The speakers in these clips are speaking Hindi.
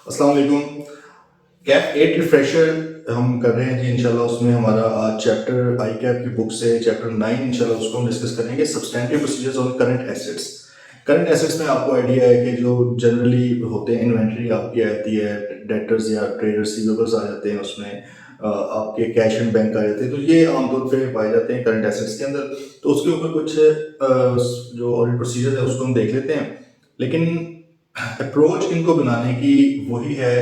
अस्सलाम वालेकुम। कैप 8 रिफ्रेशर हम कर रहे हैं जी इंशाल्लाह। उसमें हमारा आज चैप्टर आई कैप की बुक से चैप्टर 9 इंशाल्लाह उसको हम डिस्कस करेंगे, substantive procedures on current assets. Current assets में आपको आइडिया है कि जो जनरली होते हैं, इन्वेंट्री आपकी आती है, डेटर्स या ट्रेड रिसीवेबल्स आ जाते हैं उसमें, आपके कैश एंड बैंक आ जाते हैं, तो ये आमतौर पे पाए जाते हैं करंट एसेट्स के अंदर। तो उसके ऊपर कुछ जो ऑडिट प्रोसीजर है उसको हम देख लेते हैं। लेकिन अप्रोच इनको बनाने की वही है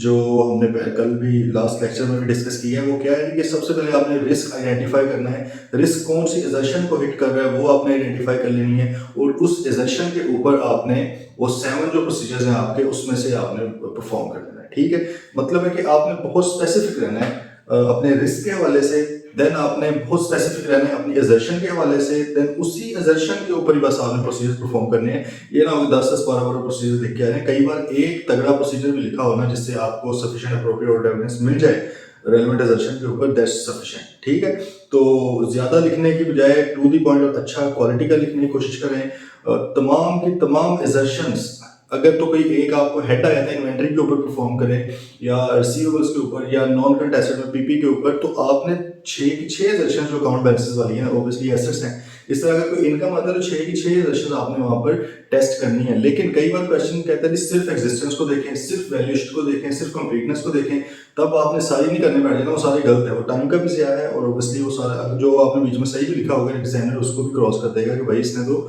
जो हमने कल भी लास्ट लेक्चर में भी डिस्कस किया है। वो क्या है कि सबसे पहले आपने रिस्क आइडेंटिफाई करना है। रिस्क कौन सी एजर्शन को हिट कर रहा है वो आपने आइडेंटिफाई कर लेनी है, और उस एजर्शन के ऊपर आपने वो 7 जो प्रोसीजर्स हैं आपके, उसमें से आपने परफॉर्म कर देना है। ठीक है, मतलब है कि आपने बहुत स्पेसिफिक रहना है अपने रिस्क के हवाले से, देन आपने बहुत स्पेसिफिक रहना है अपनी एजर्शन के हवाले से, देन उसी एजर्शन के ऊपर ही बस आपने प्रोसीजर परफॉर्म करने हैं। ये ना हो 10-12 प्रोसीजर लिख के आ रहे हैं। कई बार एक तगड़ा प्रोसीजर भी लिखा हो ना, जिससे आपको सफिशिएंट अप्रोप्रिएट एविडेंस मिल जाए रेलेवेंट एजर्शन के ऊपर, दैट्स सफिशिएंट। ठीक है, तो ज्यादा लिखने की बजाय टू दी पॉइंट और अच्छा क्वालिटी का लिखने की कोशिश करें। तमाम की तमाम एजर्शंस, अगर तो कोई एक आपको हेड आया था इन्वेंट्री के ऊपर परफॉर्म करें, या रिसीवेबल्स के ऊपर, या नॉन करंट एसेट में पीपी के ऊपर, तो आपने 6 की 6 एजर्शन जो अकाउंट बैलेंसेस वाली हैं, ऑब्वियसली एसेट्स हैं, इस तरह का कोई इनकम आता है तो 6 की 6 एजर्शन आपने वहां पर टेस्ट करनी है। लेकिन कई बार क्वेश्चन कहता है सिर्फ एग्जिस्टेंस को देखें, सिर्फ वैल्यूएशन को देखें, सिर्फ कंप्लीटनेस को देखें, तब आपने सारी नहीं करने बैठ जाना, वो सारे गलत है, वो टाइम का भी ज़्यादा है, और ऑब्वियसली वो सारा जो आपने बीच में सही भी लिखा होगा एग्जामिनर उसको भी क्रॉस कर देगा कि भाई इसने तो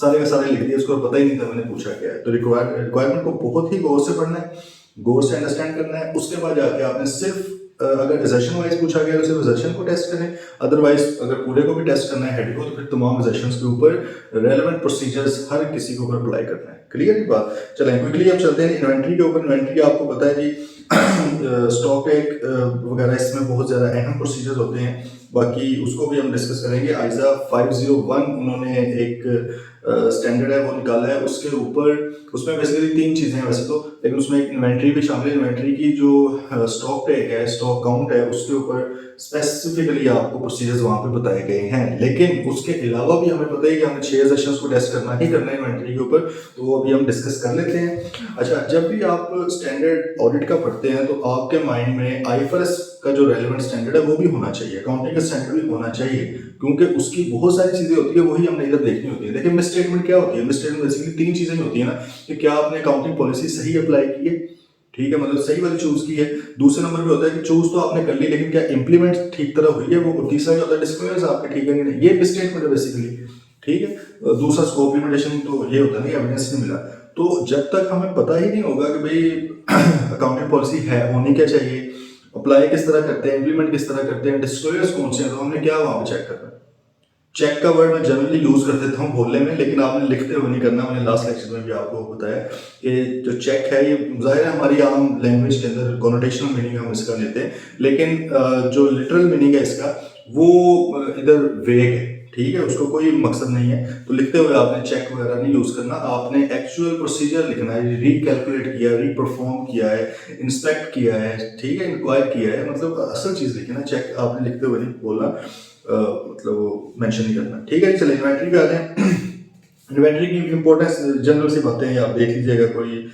सारे का सारे लिख दिया, उसको पता ही नहीं था मैंने पूछा क्या है। तो रिक्वायरमेंट को बहुत ही गौर से पढ़ना है, गौर से अंडरस्टैंड करना है। उसके बाद जाके आपने सिर्फ अगर एजर्शन वाइज पूछा गया तो सिर्फ एजर्शन को टेस्ट करें, अदरवाइज अगर पूरे को भी टेस्ट करना है हेड को, तो फिर तमाम एजर्शंस के ऊपर रेलेवेंट प्रोसीजर्स हर किसी के ऊपर अप्लाई करना है। क्लियर ही बात। चलें क्विकली अब चलते हैं इन्वेंट्री के ऊपर। इन्वेंट्री आपको पता है जी स्टॉक टेक वगैरह, इसमें बहुत ज़्यादा अहम प्रोसीजर्स होते हैं, बाकी उसको भी हम डिस्कस करेंगे। आइजा 501 उन्होंने एक स्टैंडर्ड है वो निकाला है, उसके ऊपर उसमें बेसिकली 3 चीज़ें हैं वैसे तो, लेकिन उसमें एक इन्वेंट्री भी शामिल है। इन्वेंट्री की जो स्टॉक टेक है, स्टॉक काउंट है, उसके ऊपर स्पेसिफिकली आपको प्रोसीजर्स वहाँ पे बताए गए हैं। लेकिन उसके अलावा भी हमें पता है कि हमें 6 सेशंस को टेस्ट करना ही करना है इन्वेंट्री के ऊपर, तो वो अभी हम डिस्कस कर लेते हैं। अच्छा, जब भी आप स्टैंडर्ड ऑडिट का पढ़ते हैं तो आपके माइंड में आईएफआरएस का जो रेलेवेंट स्टैंडर्ड है वो भी होना चाहिए, अकाउंटिंग का स्टैंडर्ड भी होना चाहिए, क्योंकि उसकी बहुत सारी चीजें होती है वही हमने इधर देखनी होती है। देखिए मिस स्टेटमेंट क्या होती है, मिस स्टेटमेंट बेसिकली 3 चीजें ही होती है ना, कि क्या आपने अकाउंटिंग पॉलिसी सही अप्लाई की है, ठीक है, मतलब सही वाली चूज की है। दूसरे नंबर पे होता है कि चूज तो आपने कर ली, लेकिन क्या इंप्लीमेंट ठीक तरह हुई है वो। तीसरा क्या होता है, डिस्क्लोजर्स आपके ठीक है कि नहीं, ये मिस स्टेटमेंट है बेसिकली। ठीक है, दूसरा स्कोप लिमिटेशन, तो ये होता है ना एविडेंस नहीं मिला। तो जब तक हमें पता ही नहीं होगा कि भाई अकाउंटिंग पॉलिसी है, होनी क्या चाहिए, अप्लाई किस तरह करते हैं, इंप्लीमेंट किस तरह करते हैं, डिस्क्लोजर्स कौन से हैं, तो हमने क्या वहां पे चेक करना है। चेक का वर्ड मैं जनरली यूज कर देता हूँ बोलने में, लेकिन आपने लिखते हुए नहीं करना। मैंने लास्ट लेक्चर में भी आपको बताया कि जो चेक है ये जाहिर है हमारी आम लैंग्वेज के अंदर कॉनोटेशनल मीनिंग हम इसका लेते हैं, लेकिन जो लिटरल मीनिंग है इसका वो इधर वेग है। ठीक है, उसको कोई मकसद नहीं है, तो लिखते हुए आपने चेक वगैरह नहीं यूज करना, आपने एक्चुअल प्रोसीजर लिखना है। रिकैलकुलेट किया, रीपरफॉर्म किया है, इंस्पेक्ट किया है, ठीक है, इंक्वायर किया है, मतलब असल चीज लिखी ना। चेक आपने लिखते हुए नहीं बोलना, मतलब वो मेंशन नहीं करना। ठीक है, चलिए इन्वेंट्री पे आते हैं। इन्वेंट्री की इंपॉर्टेंस जनरल सी बातें हैं, आप देख लीजिएगा, कोई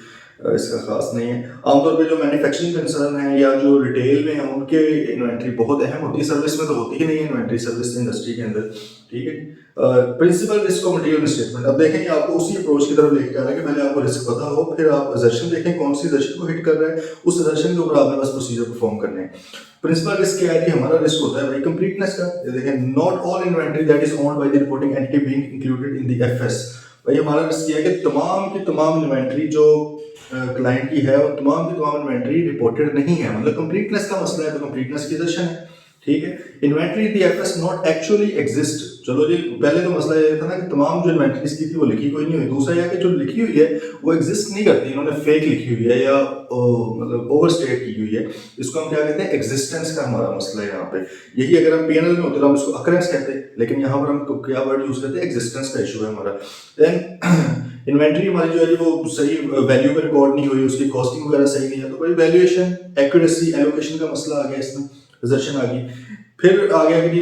इसका खास नहीं है। आमतौर पे जो मैन्युफैक्चरिंग कंसर्न है या जो रिटेल में है उनके इन्वेंट्री बहुत अहम होती है, सर्विस में तो होती ही नहीं है इन्वेंट्री, सर्विस इंडस्ट्री के अंदर। ठीक है, प्रिंसिपल रिस्क और मटेरियल स्टेटमेंट। अब देखें आपको उसी अप्रोच की तरफ लेके आ रहा है कि पहले आपको रिस्क पता हो, फिर आप एजर्शन देखें कौन सी एजर्शन को हिट कर रहा है, उस एजर्शन के ऊपर आपने बस प्रोसीजर परफॉर्म करने हैं। प्रिंसिपल रिस्क क्या है कि हमारा रिस्क होता है भाई कंप्लीटनेस का। ये देखें, not all inventory that is owned by the reporting entity being included in the FS. भाई हमारा रिस्क ये है कि तमाम की तमाम इन्वेंट्री जो क्लाइंट की है, और तमाम की तमाम इन्वेंट्री रिपोर्टेड नहीं है, मतलब कंप्लीटनेस का मसला है, तो कंप्लीटनेस की एजर्शन है। ठीक है, inventory the FS not actually exist. चलो जी, पहले तो मसला ये था ना कि तमाम जो इन्वेंट्रीज की थी वो लिखी कोई नहीं हुई। दूसरा यह कि जो लिखी हुई है वो एग्जिस्ट नहीं करती, इन्होंने फेक लिखी हुई है या मतलब ओवरस्टेट की हुई है। इसको हम क्या कहते हैं, एग्जिस्टेंस का हमारा मसला है यहाँ पे। यही अगर हम पीएनएल में होते तो हम इसको अकरेंस कहते हैं, लेकिन यहाँ पर हम क्या वर्ड यूज करते हैं, एग्जिस्टेंस का इशू है हमारा। देन इन्वेंट्री हमारी जो है वो सही वैल्यू पे रिकॉर्ड नहीं हुई, उसकी कॉस्टिंग वगैरह सही नहीं है, तो भाई वैल्यूएशन, एक्यूरेसी, एलोकेशन का मसला आ गया, इसमें रिजर्शन आ गई। फिर आ गया कि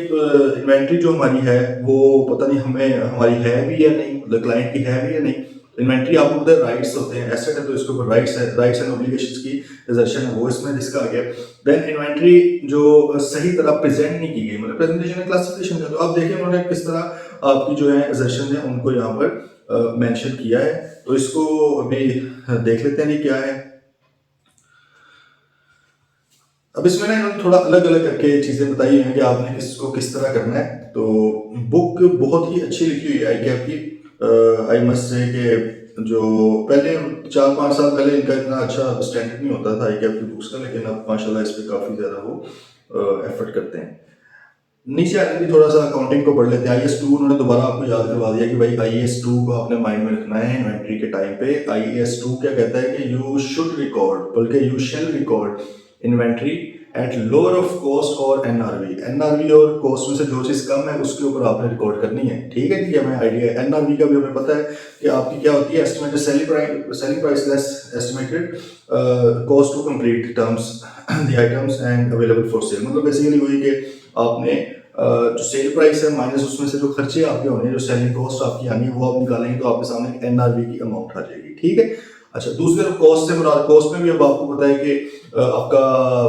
इन्वेंट्री जो हमारी है वो पता नहीं हमें हमारी है भी या नहीं, मतलब क्लाइंट की है भी या नहीं। इन्वेंट्री आपको पता है राइट्स होते हैं, एसेट है तो इसके ऊपर राइट्स है, राइट्स एंड ऑब्लिगेशंस की एजर्शन है वो इसमें जिसका आ गया। देन इन्वेंट्री जो सही तरह प्रेजेंट नहीं की गई, मतलब प्रेजेंटेशन है क्लासिफिकेशन का, तो आप देखिए उन्होंने किस तरह आपकी जो है एजर्शन है उनको यहाँ पर मेंशन किया है। तो इसको अभी देख लेते हैं ये क्या है। अब इसमें ना इन्होंने थोड़ा अलग अलग करके चीज़ें बताई हैं कि आपने किसको किस तरह करना है। तो बुक बहुत ही अच्छी लिखी हुई है आई कैप की। आई मस्ट से कि जो पहले 4-5 साल पहले इनका इतना अच्छा स्टैंडर्ड नहीं होता था आई कैप की बुक्स का, लेकिन अब माशाल्लाह इस पर काफ़ी ज़्यादा वो एफर्ट करते हैं। नीचे आगे भी थोड़ा सा अकाउंटिंग को पढ़ लेते हैं। IAS 2 उन्होंने दोबारा आपको याद करवा दिया कि भाई IAS 2 को आपने माइंड में रखना है इन्वेंट्री के टाइम पे। IAS 2 क्या कहता है कि यू शुड रिकॉर्ड, बल्कि you shall record inventory at lower of cost और एनआरवी और कॉस्ट में से जो चीज़ कम है उसके ऊपर आपने रिकॉर्ड करनी है। ठीक है जी, हमें आइडिया है। एनआरवी का भी हमें पता है कि आपकी क्या होती है, estimated selling price less estimated cost to complete terms the items and available for sale. मतलब बेसिकली वही कि आपने जो सेल प्राइस है माइनस उसमें से जो खर्चे आपके होने हैं, जो सेलिंग कॉस्ट आपकी आनी है वो आप निकालेंगे तो आपके सामने एनआरवी की अमाउंट आ जाएगी। ठीक है। अच्छा, दूसरी तरफ कॉस्ट से मुराद, कॉस्ट में भी अब आपको पता है कि आपका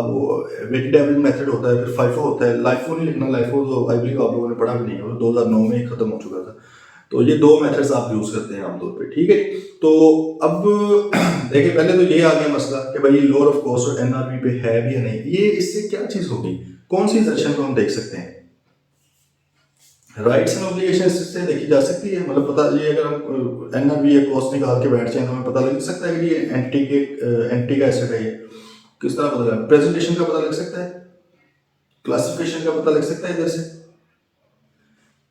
वो वेटेड एवरेज मेथड होता है, फिर फाइफो होता है। लाइफो नहीं लिखना, लाइफो तो आई बिलीव आप लोगों ने पढ़ा भी नहीं है, 2009 में ही खत्म हो चुका था। तो ये दो मेथड्स आप यूज करते हैं आमतौर पे। ठीक है। तो अब देखिए पहले तो ये आ गया मसला कि भाई लोअर ऑफ कॉस्ट और एनआरवी पे है भी या नहीं। ये इससे क्या चीज होगी, कौन सी सेक्शन को हम देख सकते हैं? राइट्स एंड ऑब्लिगेशन से देखी जा सकती है। मतलब पता ये अगर हम एनआरवी या कॉस्ट निकाल के बैठ जाए तो हमें पता लग सकता है कि ये एंटी का एसेट है। ये किस तरह पता लगा? प्रेजेंटेशन का पता लग सकता है, क्लासिफिकेशन का पता लग सकता है, इधर से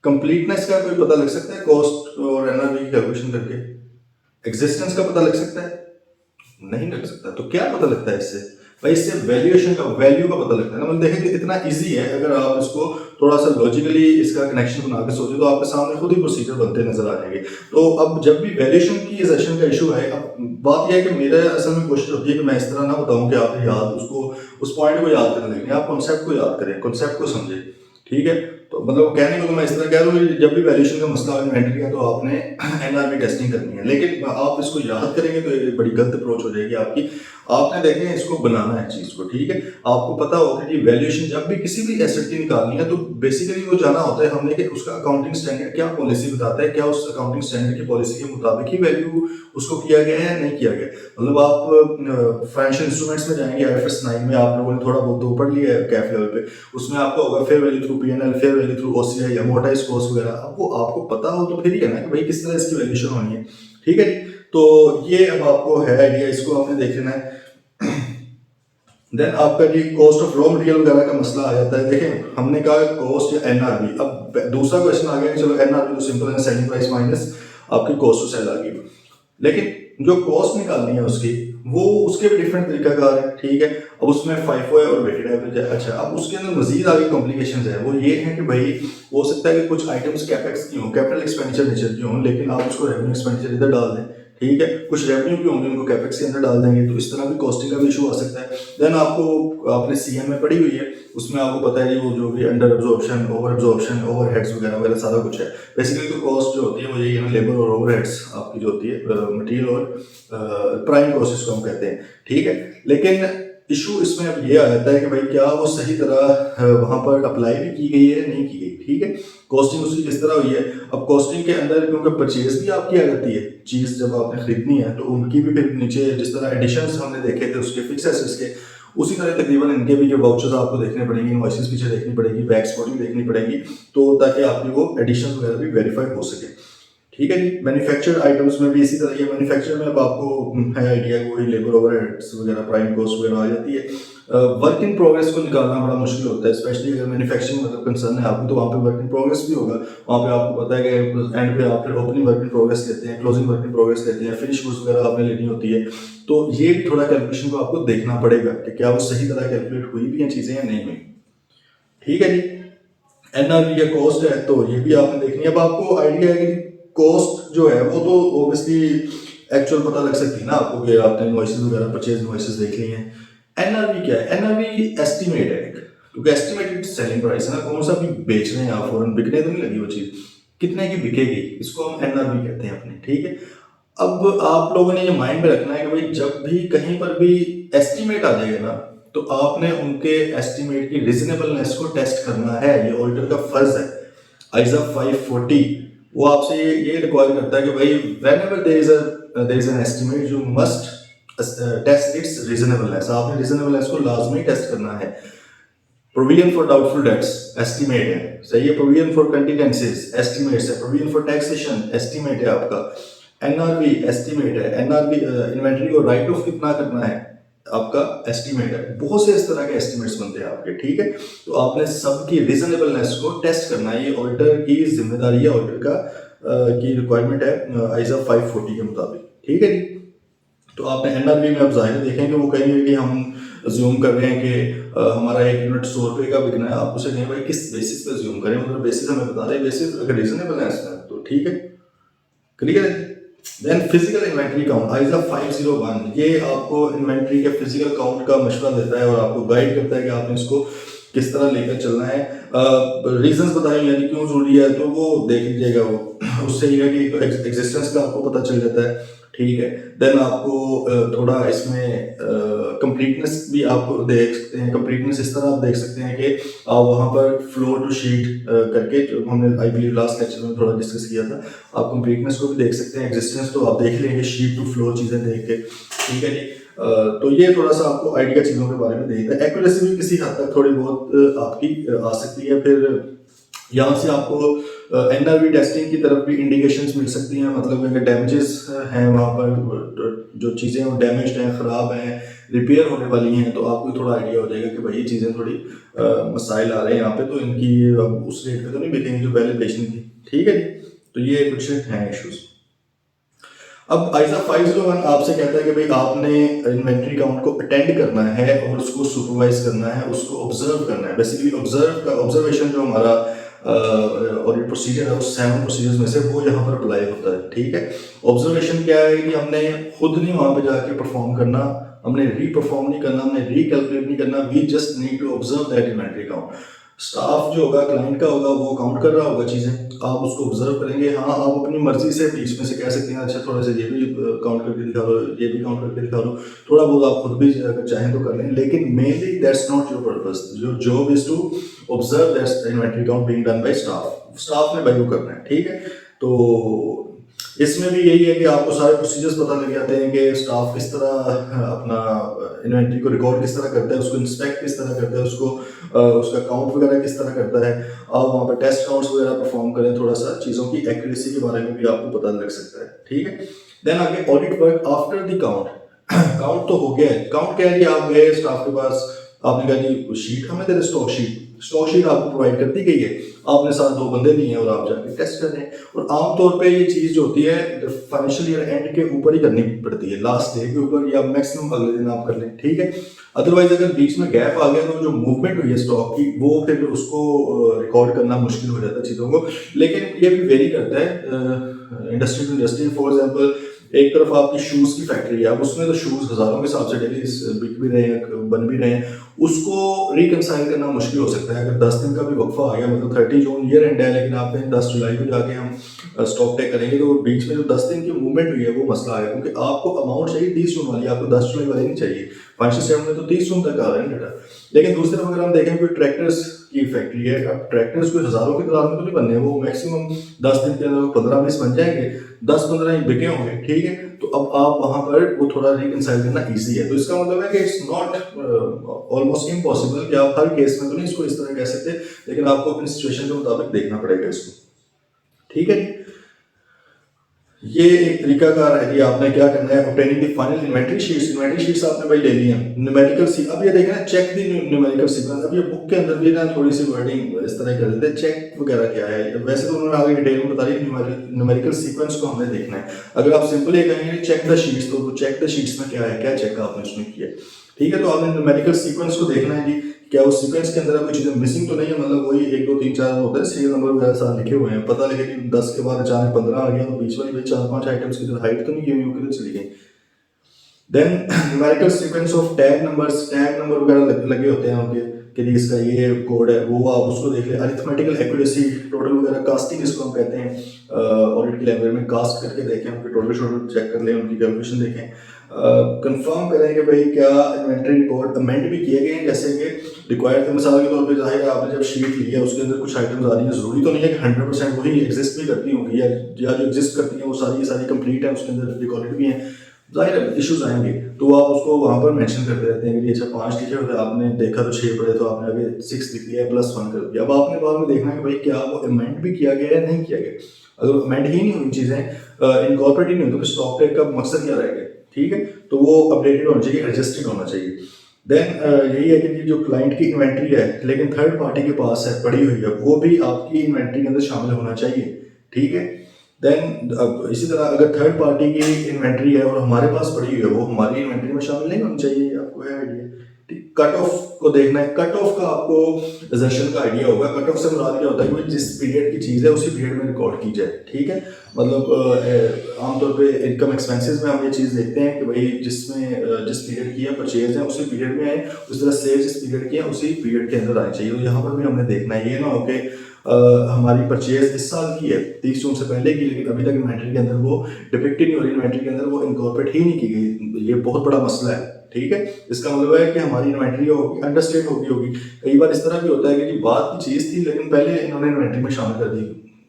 कंप्लीटनेस का कोई पता लग सकता है कॉस्ट और एनआरवी की कैलकुलेशन करके। एग्जिस्टेंस का पता लग सकता है, नहीं लग सकता। तो क्या पता लगता है इससे? भाई इससे वैल्यूएशन का, वैल्यू का पता लगता है ना। मतलब देखें कि इतना इजी है, अगर आप इसको थोड़ा सा लॉजिकली इसका कनेक्शन बना के सोचे तो आपके सामने खुद ही प्रोसीजर बनते नजर आ जाएंगे। तो अब जब भी वैल्यूएशन की सेशन का इशू है, अब बात यह है कि मेरा असल में कोशिश होती है कि मैं इस तरह ना बताऊं कि आप याद उसको उस पॉइंट को याद करने लगे, आप कॉन्सेप्ट को याद करें, कॉन्सेप्ट को समझे। ठीक है। तो मतलब कहने को तो मैं इस तरह कह रहा हूँ, जब भी वैल्यूएशन का मसला इन्वेंट्री का तो आपने एनआरवी टेस्टिंग करनी है, लेकिन आप इसको याद करेंगे तो ये बड़ी गलत अप्रोच हो जाएगी आपकी। आपने देखें इसको बनाना है चीज को। ठीक है। आपको पता होगा कि वैल्यूएशन जब भी किसी भी एसेट की निकालनी है तो बेसिकली वो जाना होता है हमने कि उसका अकाउंटिंग स्टैंडर्ड क्या पॉलिसी बताता है, क्या उस अकाउंटिंग स्टैंडर्ड की पॉलिसी के मुताबिक ही वैल्यू उसको किया गया है या नहीं किया गया। मतलब आप फाइनेंशियल इंस्ट्रूमेंट्स में जाएंगे, IFRS 9 में आप लोगों ने थोड़ा बहुत तो पढ़ लिया है कैफ लेवल पे, उसमें आपको होगा fair value through P&L, fair value through OCI, amortised cost वगैरह। आपको पता हो तो फिर ही है ना कि भाई किस तरह इसकी वैल्यूएशन होनी है। ठीक है जी। तो ये अब आपको है आइडिया, इसको आपने देख लेना है। देन आपका जी कॉस्ट ऑफ रॉ मटेरियल वगैरह का मसला आ जाता है। देखें हमने कहा कॉस्ट या एनआरवी। अब दूसरा क्वेश्चन आ गया कि चलो एनआरवी तो सिंपल है, सेलिंग प्राइस माइनस आपकी कॉस्ट टू सेल आ गई, लेकिन जो कॉस्ट निकालनी है उसकी वो उसके भी डिफरेंट तरीकाकार है। ठीक है। अब उसमें फाइफो है और वेटेड एवरेज है। अच्छा, अब उसके अंदर मजीद आगे कॉम्प्लिकेशंस है। वो ये है कि भाई हो सकता है कि कुछ आइटम्स कैपेक्स की हों, कैपिटल एक्सपेंडिचर नेचर की हों, लेकिन आप उसको रेवेन्यू एक्सपेंडिचर इधर डाल दें। ठीक है। कुछ रेवेन्यू भी होंगे उनको कैपेक्स के अंदर डाल देंगे, तो इस तरह भी कॉस्टिंग का भी इशू आ सकता है। देन आपने सीएम में पढ़ी हुई है, उसमें आपको पता है वो जो भी under absorption, over absorption, overheads वगैरह वगैरह सारा कुछ है। बेसिकली तो कॉस्ट जो होती है वो यही है, लेबर और ओवरहेड्स आपकी जो होती है, मटेरियल और प्राइम कॉस्ट इसको हम कहते हैं। ठीक है। लेकिन इशू इसमें अब ये आ जाता है कि भाई क्या वो सही तरह वहां पर अप्लाई भी की गई है नहीं की गई। ठीक है। कॉस्टिंग उसकी किस तरह हुई है। अब कॉस्टिंग के अंदर क्योंकि परचेज भी आपकी आ जाती है, चीज जब आपने खरीदनी है तो उनकी भी फिर नीचे जिस तरह एडिशंस हमने देखे थे उसके फिक्स एसेट्स के, उसी तरह तकरीबन इनके भी जो वाउचर्स आपको देखने पड़ेंगे, इनवॉइसेस पीछे देखनी पड़ेगी, बैक स्पॉटिंग देखनी पड़ेगी, तो ताकि आपकी वो एडिशन वगैरह भी वेरीफाई हो सके। ठीक है जी। मैन्युफैक्चर्ड आइटम्स में भी इसी तरह ये मैन्युफैक्चर में अब आपको है आइडिया, वही लेबर ओवरहेड्स वगैरह, प्राइम कॉस्ट वगैरह आ जाती है। वर्क इन प्रोग्रेस को निकालना बड़ा मुश्किल होता है, स्पेशली अगर मैन्युफैक्चरिंग मतलब कंसर्न है आपको, तो वहाँ पे वर्क इन प्रोग्रेस भी होगा। वहाँ पे आपको पता है कि एंड पे आप फिर ओपनिंग वर्क इन प्रोग्रेस लेते हैं, क्लोजिंग वर्क इन प्रोग्रेस लेते हैं, फिनिश गुड्स वगैरह आपने लेनी होती है। तो ये भी थोड़ा कैलकुलेशन को आपको देखना पड़ेगा कि क्या वो सही तरह कैलकुलेट हुई भी हैं चीज़ें या नहीं हुई। ठीक है जी। एनआरवी या कॉस्ट है तो ये भी आपने देखनी है। अब आपको आइडिया है कि कॉस्ट जो है वो तो ऑब्वियसली एक्चुअल पता लग सकती है ना आपको कि आपने इनवॉइसेस वगैरह परचेज इनवॉइसेस देख ली हैं। एनआरवी क्या है? एनआरवी एस्टिमेट है एक, क्योंकि एस्टिमेटेड सेलिंग प्राइस है ना, कौन सा भी बेच रहे हैं आप, फौरन बिकने तो नहीं लगी वो चीज़, कितने की बिकेगी, इसको हम एनआरवी कहते हैं अपने। ठीक है। अब आप लोगों ने ये माइंड में रखना है कि भाई जब भी कहीं पर भी एस्टीमेट आ जाएगा ना, तो आपने उनके एस्टीमेट की रीजनेबलनेस को टेस्ट करना है। ये ऑडिटर का फर्ज है। आइजा 540 वो आपसे ये रिक्वायर करता है कि भाई whenever there is an estimate you must test its reasonableness. आपने रीजनेबलनेस को लाजमी टेस्ट करना है। Provision for doubtful debts estimate है, सही है। प्रोविजन फॉर कंटीजेंसीज एस्टीमेट्स है। प्रोविजन फॉर टैक्सेशन एस्टीमेट है आपका। एनआरवी एस्टीमेट है। एनआरवी इन्वेंटरी को राइट ऑफ कितना करना है आपका एस्टीमेट है। बहुत से इस तरह के एस्टीमेट्स बनते हैं आपके, ठीक है। तो आपने सबकी रीजनेबलनेस को टेस्ट करना है। ये ऑडिटर की जिम्मेदारी है, ऑडिटर का की रिक्वायरमेंट है आइजा 540 के मुताबिक, ठीक है जी। तो आपने एनआरवी में अब जाहिर देखेंगे वो कहेंगे कि हम ज्यूम कर रहे हैं कि हमारा 1 यूनिट 100 रुपये का बिकना है। आप उसे कहें भाई किस बेसिस पे ज्यूम करें, मतलब बेसिस हमें बता दें। बेसिस अगर रीजनेबल है इसमें तो ठीक है, क्लियर है। देन फिजिकल इन्वेंट्री काउंट आइजा 501 ये आपको इन्वेंट्री के फिजिकल काउंट का मशवरा देता है और आपको गाइड करता है कि आपने इसको किस तरह लेकर चलना है। रीजंस बताएंगे यानी क्यों जरूरी है, तो वो देख लीजिएगा। वो उससे ये है कि एग्जिस्टेंस का आपको पता चल जाता है, ठीक है। देन आपको थोड़ा इसमें कंप्लीटनेस भी आप देख सकते हैं। कंप्लीटनेस इस तरह आप देख सकते हैं कि आप वहाँ पर फ्लो टू शीट करके, जो हमने आई बिलीव लास्ट लेक्चर में थोड़ा डिस्कस किया था, आप कंप्लीटनेस को भी देख सकते हैं। एग्जिस्टेंस तो आप देख लेंगे शीट टू फ्लो चीज़ें देख के, ठीक है जी। तो ये थोड़ा सा आपको आइडिया चीज़ों के बारे में देता है। एक्यूरेसी भी किसी हद तक थोड़ी बहुत आपकी आ सकती है। फिर यहाँ से आपको एनआरवी टेस्टिंग की तरफ भी इंडिकेशंस मिल सकती हैं। मतलब अगर डैमेजेस हैं वहाँ पर, जो चीज़ें वो डैमेज्ड हैं, ख़राब हैं, रिपेयर होने वाली हैं, तो आपको थोड़ा आइडिया हो जाएगा कि भाई ये चीज़ें थोड़ी मसाइल आ रहे हैं यहाँ पे, तो इनकी अब उस रेट पे तो नहीं बिकेंगी जो पहले बेचनी थी, ठीक है जी। तो ये कुछ हैं इश्यूज। अब आइजा 501 आपसे कहता है कि भाई आपने इन्वेंट्री काउंट को अटेंड करना है और उसको सुपरवाइज करना है, उसको ऑब्जर्व करना है। बेसिकली ऑब्जर्वेशन जो हमारा और ये प्रोसीजर है उस 7 प्रोसीजर्स में से वो यहाँ पर अप्लाई होता है, ठीक है। ऑब्जर्वेशन क्या है कि हमने खुद नहीं वहाँ पे जाके परफॉर्म करना, हमने रीपरफॉर्म नहीं करना, हमने रीकैलकुलेट नहीं करना। We just need to observe that inventory count. Staff जो होगा, क्लाइंट का होगा, वो काउंट कर रहा होगा चीज़ें, आप उसको ऑब्जर्व करेंगे। हाँ, आप अपनी मर्जी से बीच में से कह सकते हैं अच्छा थोड़ा सा ये भी काउंट करके दिखा दो, ये भी काउंट करके दिखा दो, थोड़ा बहुत आप खुद भी अगर चाहें तो कर लें। लेकिन mainly that's not your purpose. Your job is to observe that inventory count being done by staff. Staff ने भाई वो करना है, ठीक है। तो इसमें भी यही है कि आपको सारे प्रोसीजर्स पता लग जाते हैं कि स्टाफ किस तरह अपना इन्वेंट्री को रिकॉर्ड किस तरह करता है, उसको इंस्पेक्ट किस तरह करता है, उसको उसका काउंट वगैरह किस तरह करता है। आप वहाँ पर टेस्ट काउंट्स वगैरह परफॉर्म करें, थोड़ा सा चीज़ों की एक्यूरेसी के बारे में भी आपको पता लग सकता है, ठीक है। देन आगे audit work after the count. Count तो हो गया है। काउंट क्या है कि आप गए स्टाफ के पास, आपने कहा जी शीट हमें दे दे, स्टॉक शीट आपको प्रोवाइड कर दी गई है, आपने साथ 2 बंदे दिए हैं और आप जाके टेस्ट कर रहे हैं। और आमतौर पे ये चीज़ जो होती है फाइनेंशियल ईयर एंड के ऊपर ही करनी पड़ती है, लास्ट डे के ऊपर, या मैक्सिमम अगले दिन आप कर लें, ठीक है। अदरवाइज अगर बीच में गैप आ गया तो जो मूवमेंट हुई है स्टॉक की, वो फिर उसको रिकॉर्ड करना मुश्किल हो जाता है चीज़ों को। लेकिन ये भी वेरी करता है industry to industry. For example एक तरफ आपकी शूज़ की फैक्ट्री है, अब उसमें तो शूज़ हज़ारों के हिसाब से डेली बिक भी रहे हैं, बन भी रहे हैं, उसको रिकनसाइल करना मुश्किल हो सकता है। अगर 10 दिन का भी वक्फा आ गया, मतलब 30 जून ईयर एंड है, लेकिन आप 10 जुलाई को जाके हम स्टॉक टेक करेंगे, तो बीच में जो 10 दिन की मूवमेंट हुई है वो मसला आएगा। क्योंकि आपको अमाउंट चाहिए 30 जून वाली, आपको 10 जुलाई वाली नहीं चाहिए। फाइनेंशियल स्टेटमेंट में तो 30 जून तक आ रहा है डेटा। लेकिन दूसरी तरफ अगर हम देखें कोई ट्रैक्टर्स की फैक्ट्री है, अब ट्रैक्टर्स कोई हज़ारों की तादाद में तो नहीं बनने हैं, वो मैक्सिमम 10 दिन के अंदर 15-20 बन जाएंगे, 10-15 ही बिके होंगे, ठीक है। तो अब आप वहाँ पर वो थोड़ा रिकनसाइल करना ईजी है। तो इसका मतलब है कि इट्स नॉट ऑलमोस्ट इम्पॉसिबल कि आप हर केस में तो नहीं इसको इस तरह कह सकते, लेकिन आपको अपनी सिचुएशन के मुताबिक देखना पड़ेगा इसको, ठीक है। ये एक तरीका कार है कि आपने क्या करना है, obtaining the final inventory sheets. Inventory sheets आपने भाई ले ली हैं। न्यूमेरिकल सी, अब ये देखें ना, चेक द न्यूमेरिकल सीक्वेंस। अब ये बुक के अंदर भी ना थोड़ी सी वर्डिंग इस तरह कर देते हैं, चेक वगैरह क्या है। वैसे तो उन्होंने आगे डिटेल में बता दी, न्यूमेरिकल सीक्वेंस को हमने देखना है। अगर आप सिंपल ये कहेंगे चेक द शीट्स, तो चेक द शीट्स में क्या है, क्या चेक आपने उसमें किया, ठीक है। तो आपने न्यूमेरिकल सीक्वेंस को देखना है जी, क्या उस सीक्वेंस के अंदर कोई चीज़ें मिसिंग तो नहीं है। मतलब वही 1 2 3 4 होता है, सीरियल नंबर वगैरह साथ लिखे हुए हैं, पता लगे कि 10 के बाद अचानक 15 आ गया, तो बीच वाली भाई 4-5 आइटम्स की हाइट तो नहीं की हुई, वो किधर चली गई। Then numerical sequence of tag numbers, tag number वगैरह लगे होते हैं उनके, कि जी इसका ये कोड है, वो आप उसको देख लें। अरिथमेटिकल एक्यूरेसी, टोटल वगैरह, कास्टिंग इसको हम कहते हैं ऑडिट की लैंग्वेज में, कास्ट करके देखें, उनके टोटल शोटल चेक कर लें, उनकी कैलकुलेशन देखें, कंफर्म करें कि भाई क्या इन्वेंट्री रिकॉर्ड अमेंड भी किए गए हैं जैसे कि रिक्वायर्ड थे। मिसाल के तौर पे जाहिर है आपने जब शीट ली है उसके अंदर कुछ आइटम्स आ रही हैं, ज़रूरी तो नहीं है कि 100% वही एग्जिस्ट भी करती होंगी, या जो एग्जिस्ट करती हैं वो सारी कंप्लीट है, उसके अंदर रिकॉर्डेड भी हैं, जाहिर है इश्यूज आएंगे, तो आप उसको वहाँ पर मेंशन करते रहते हैं कि अच्छा 5 लिखे होते, आपने देखा तो 6 पड़े, तो आपने आगे 6 लिख दिया, +1 कर दिया। अब आपने बाद में देखना है कि भाई क्या वो अमेंड भी किया गया है, नहीं किया गया। अगर अमेंड ही नहीं हुई चीज़ें, इनकॉर्पोरेट ही नहीं हुई, तो फिर स्टॉक टेक का मकसद क्या रहेगा, ठीक है। तो वो अपडेटेड होना चाहिए, एडजस्टेड होना चाहिए। देन यही है कि जो क्लाइंट की इन्वेंट्री है लेकिन थर्ड पार्टी के पास है, पड़ी हुई है, वो भी आपकी इन्वेंट्री के अंदर शामिल होना चाहिए, ठीक है। देन अब इसी तरह अगर थर्ड पार्टी की इन्वेंट्री है और हमारे पास पड़ी हुई है, वो हमारी इन्वेंट्री में शामिल नहीं होनी चाहिए, आपको है आइडिया। कट ऑफ को देखना है, कट ऑफ का आपको एजर्शन का आइडिया होगा। कट ऑफ से मुराद क्या होता है कि जिस पीरियड की चीज़ है उसी पीरियड में रिकॉर्ड की जाए, ठीक है। मतलब आमतौर पे इनकम एक्सपेंसेस में हम ये चीज़ देखते हैं कि भाई जिसमें जिस पीरियड की है परचेज है उसी पीरियड में आए, उस तरह सेल जिस पीरियड की है उसी पीरियड के अंदर आनी चाहिए। तो यहाँ पर भी हमने देखना है, ये ना हो कि हमारी परचेज इस साल की है 30 जून से पहले की, लेकिन अभी तक इन्वेंट्री के अंदर वो डिपिक्ट ही नहीं हो रही, इन्वेंट्री के अंदर वो इनकॉर्पोरेट ही नहीं की गई। ये बहुत बड़ा मसला है, ठीक है। इसका मतलब है कि हमारी इन्वेंट्री होगी अंडरस्टेट होगी। कई बार इस तरह भी होता है कि बात की चीज़ थी लेकिन पहले इन्होंने इन्वेंट्री में शामिल कर दी,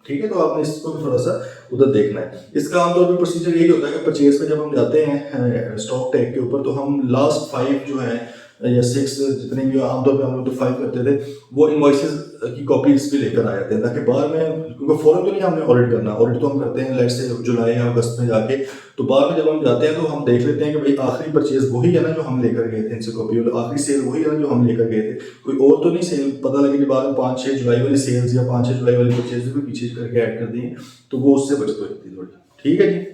ठीक है। तो आपने इसको भी थोड़ा सा उधर देखना है। इसका आमतौर पर प्रोसीजर यही होता है कि परचेज पे जब हम जाते हैं स्टॉक टैग के ऊपर, तो हम लास्ट 5 जो है या 6 जितने भी, आमतौर पे हम लोग तो 5 करते थे, वो इनवॉइसेस की कॉपीज भी लेकर आ जाते हैं, ताकि बाद में, क्योंकि फौरन तो नहीं हमने ऑडिट करना, ऑडिट तो हम करते हैं लेट्स से जुलाई या अगस्त में जाके, तो बाद में जब हम जाते हैं तो हम देख लेते हैं कि भाई आखिरी परचेज वही है ना जो हम लेकर गए थे इनसे कॉपी, और आखिरी सेल वही है ना जो हम लेकर गए थे, कोई और तो नहीं सेल। पता लगे कि बाद में 5-6 जुलाई वाली सेल्स या 5-6 जुलाई वाली परचेज भी पीछे करके ऐड कर दी, तो वो उससे बचत होती है थोड़ी, ठीक है जी।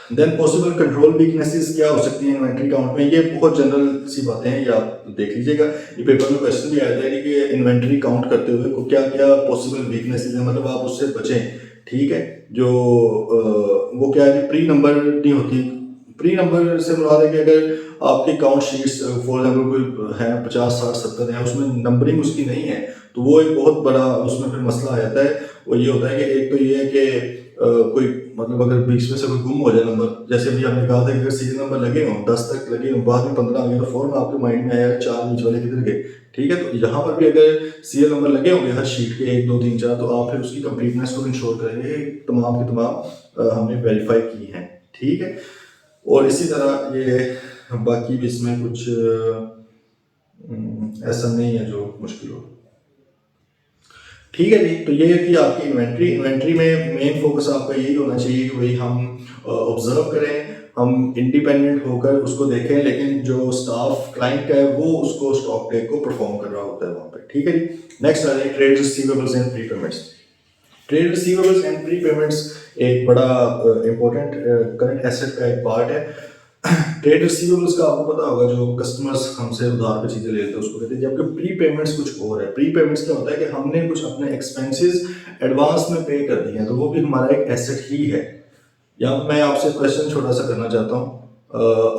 देन पॉसिबल कंट्रोल वीकनेसेस क्या हो सकती हैं इन्वेंट्री काउंट में, ये बहुत जनरल सी बातें हैं, ये आप देख लीजिएगा। ये पेपर में क्वेश्चन भी आया था कि इन्वेंट्री काउंट करते हुए को क्या क्या पॉसिबल वीकनेसेस हैं, मतलब आप उससे बचें, ठीक है। जो वो क्या है, प्री नंबर नहीं होती। प्री नंबर से मुराद है कि अगर आपकी काउंट शीट्स फॉर एग्जाम्पल कोई है 50, 60, 70 है, उसमें नंबरिंग उसकी नहीं है, तो वो एक बहुत बड़ा उसमें फिर मसला आ जाता है। वो ये होता है कि एक तो ये है कि कोई मतलब अगर बीच में से कोई गुम हो जाए नंबर, जैसे अभी हमने कहा था कि अगर सीरियल नंबर लगे हों 10 तक लगे हों, बाद में 15 आ गए, तो फौरन आपके माइंड में आया 4 बीच वाले किधर गए, ठीक है। तो यहाँ पर भी अगर सीरियल नंबर लगे होंगे हर शीट के 1, 2, 3, 4, तो आप फिर उसकी कंप्लीटनेस को इंश्योर करेंगे तमाम के तमाम हमने वेरीफाई की हैं, ठीक है। और इसी तरह ये बाकी भी इसमें कुछ ऐसा नहीं है जो मुश्किल हो, ठीक है जी। तो ये है कि आपकी इन्वेंट्री में मेन फोकस आपका यही होना चाहिए कि भाई हम ऑब्जर्व करें, हम इंडिपेंडेंट होकर उसको देखें, लेकिन जो स्टाफ क्लाइंट का है वो उसको स्टॉक टेक को परफॉर्म कर रहा होता है वहाँ पे, ठीक है जी। नेक्स्ट आ जाए trade receivables and pre payments. Trade receivables and pre payments एक बड़ा इंपॉर्टेंट करंट एसेट का एक पार्ट है। ट्रेड रिसीवेबल्स का आपको पता होगा, जो कस्टमर्स हमसे उधार पे चीज़ें लेते हैं उसको कहते हैं, जबकि प्री पेमेंट्स कुछ और है। प्री पेमेंट्स क्या होता है कि हमने कुछ अपने एक्सपेंसेस एडवांस में पे कर दिए हैं, तो वो भी हमारा एक एसेट ही है। यहाँ मैं आपसे क्वेश्चन छोटा सा करना चाहता हूँ।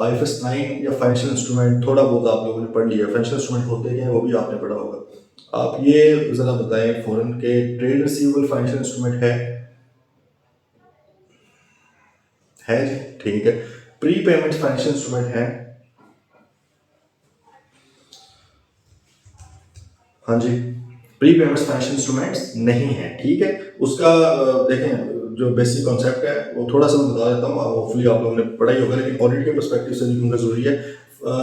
IFRS 9 या फाइनेंशियल इंस्ट्रूमेंट थोड़ा बहुत आप लोगों ने पढ़ लिया, फाइनेंशियल इंस्ट्रूमेंट होते क्या हैं वो भी आपने पढ़ा होगा। आप ये ज़रा बताएं फॉरन के ट्रेड रिसीवेबल फाइनेंशियल इंस्ट्रूमेंट है जी, ठीक है। प्री पेमेंट फाइनेंशियल इंस्ट्रूमेंट है, हाँ जी। प्री पेमेंट फाइनेंशियल इंस्ट्रूमेंट्स नहीं है, ठीक है। उसका देखें जो बेसिक कॉन्सेप्ट है वो थोड़ा सा मैं बता देता हूँ, होपफुली आप लोगों ने पढ़ा ही होगा, लेकिन ऑडिट के पर्सपेक्टिव से भी क्योंकि जरूरी है।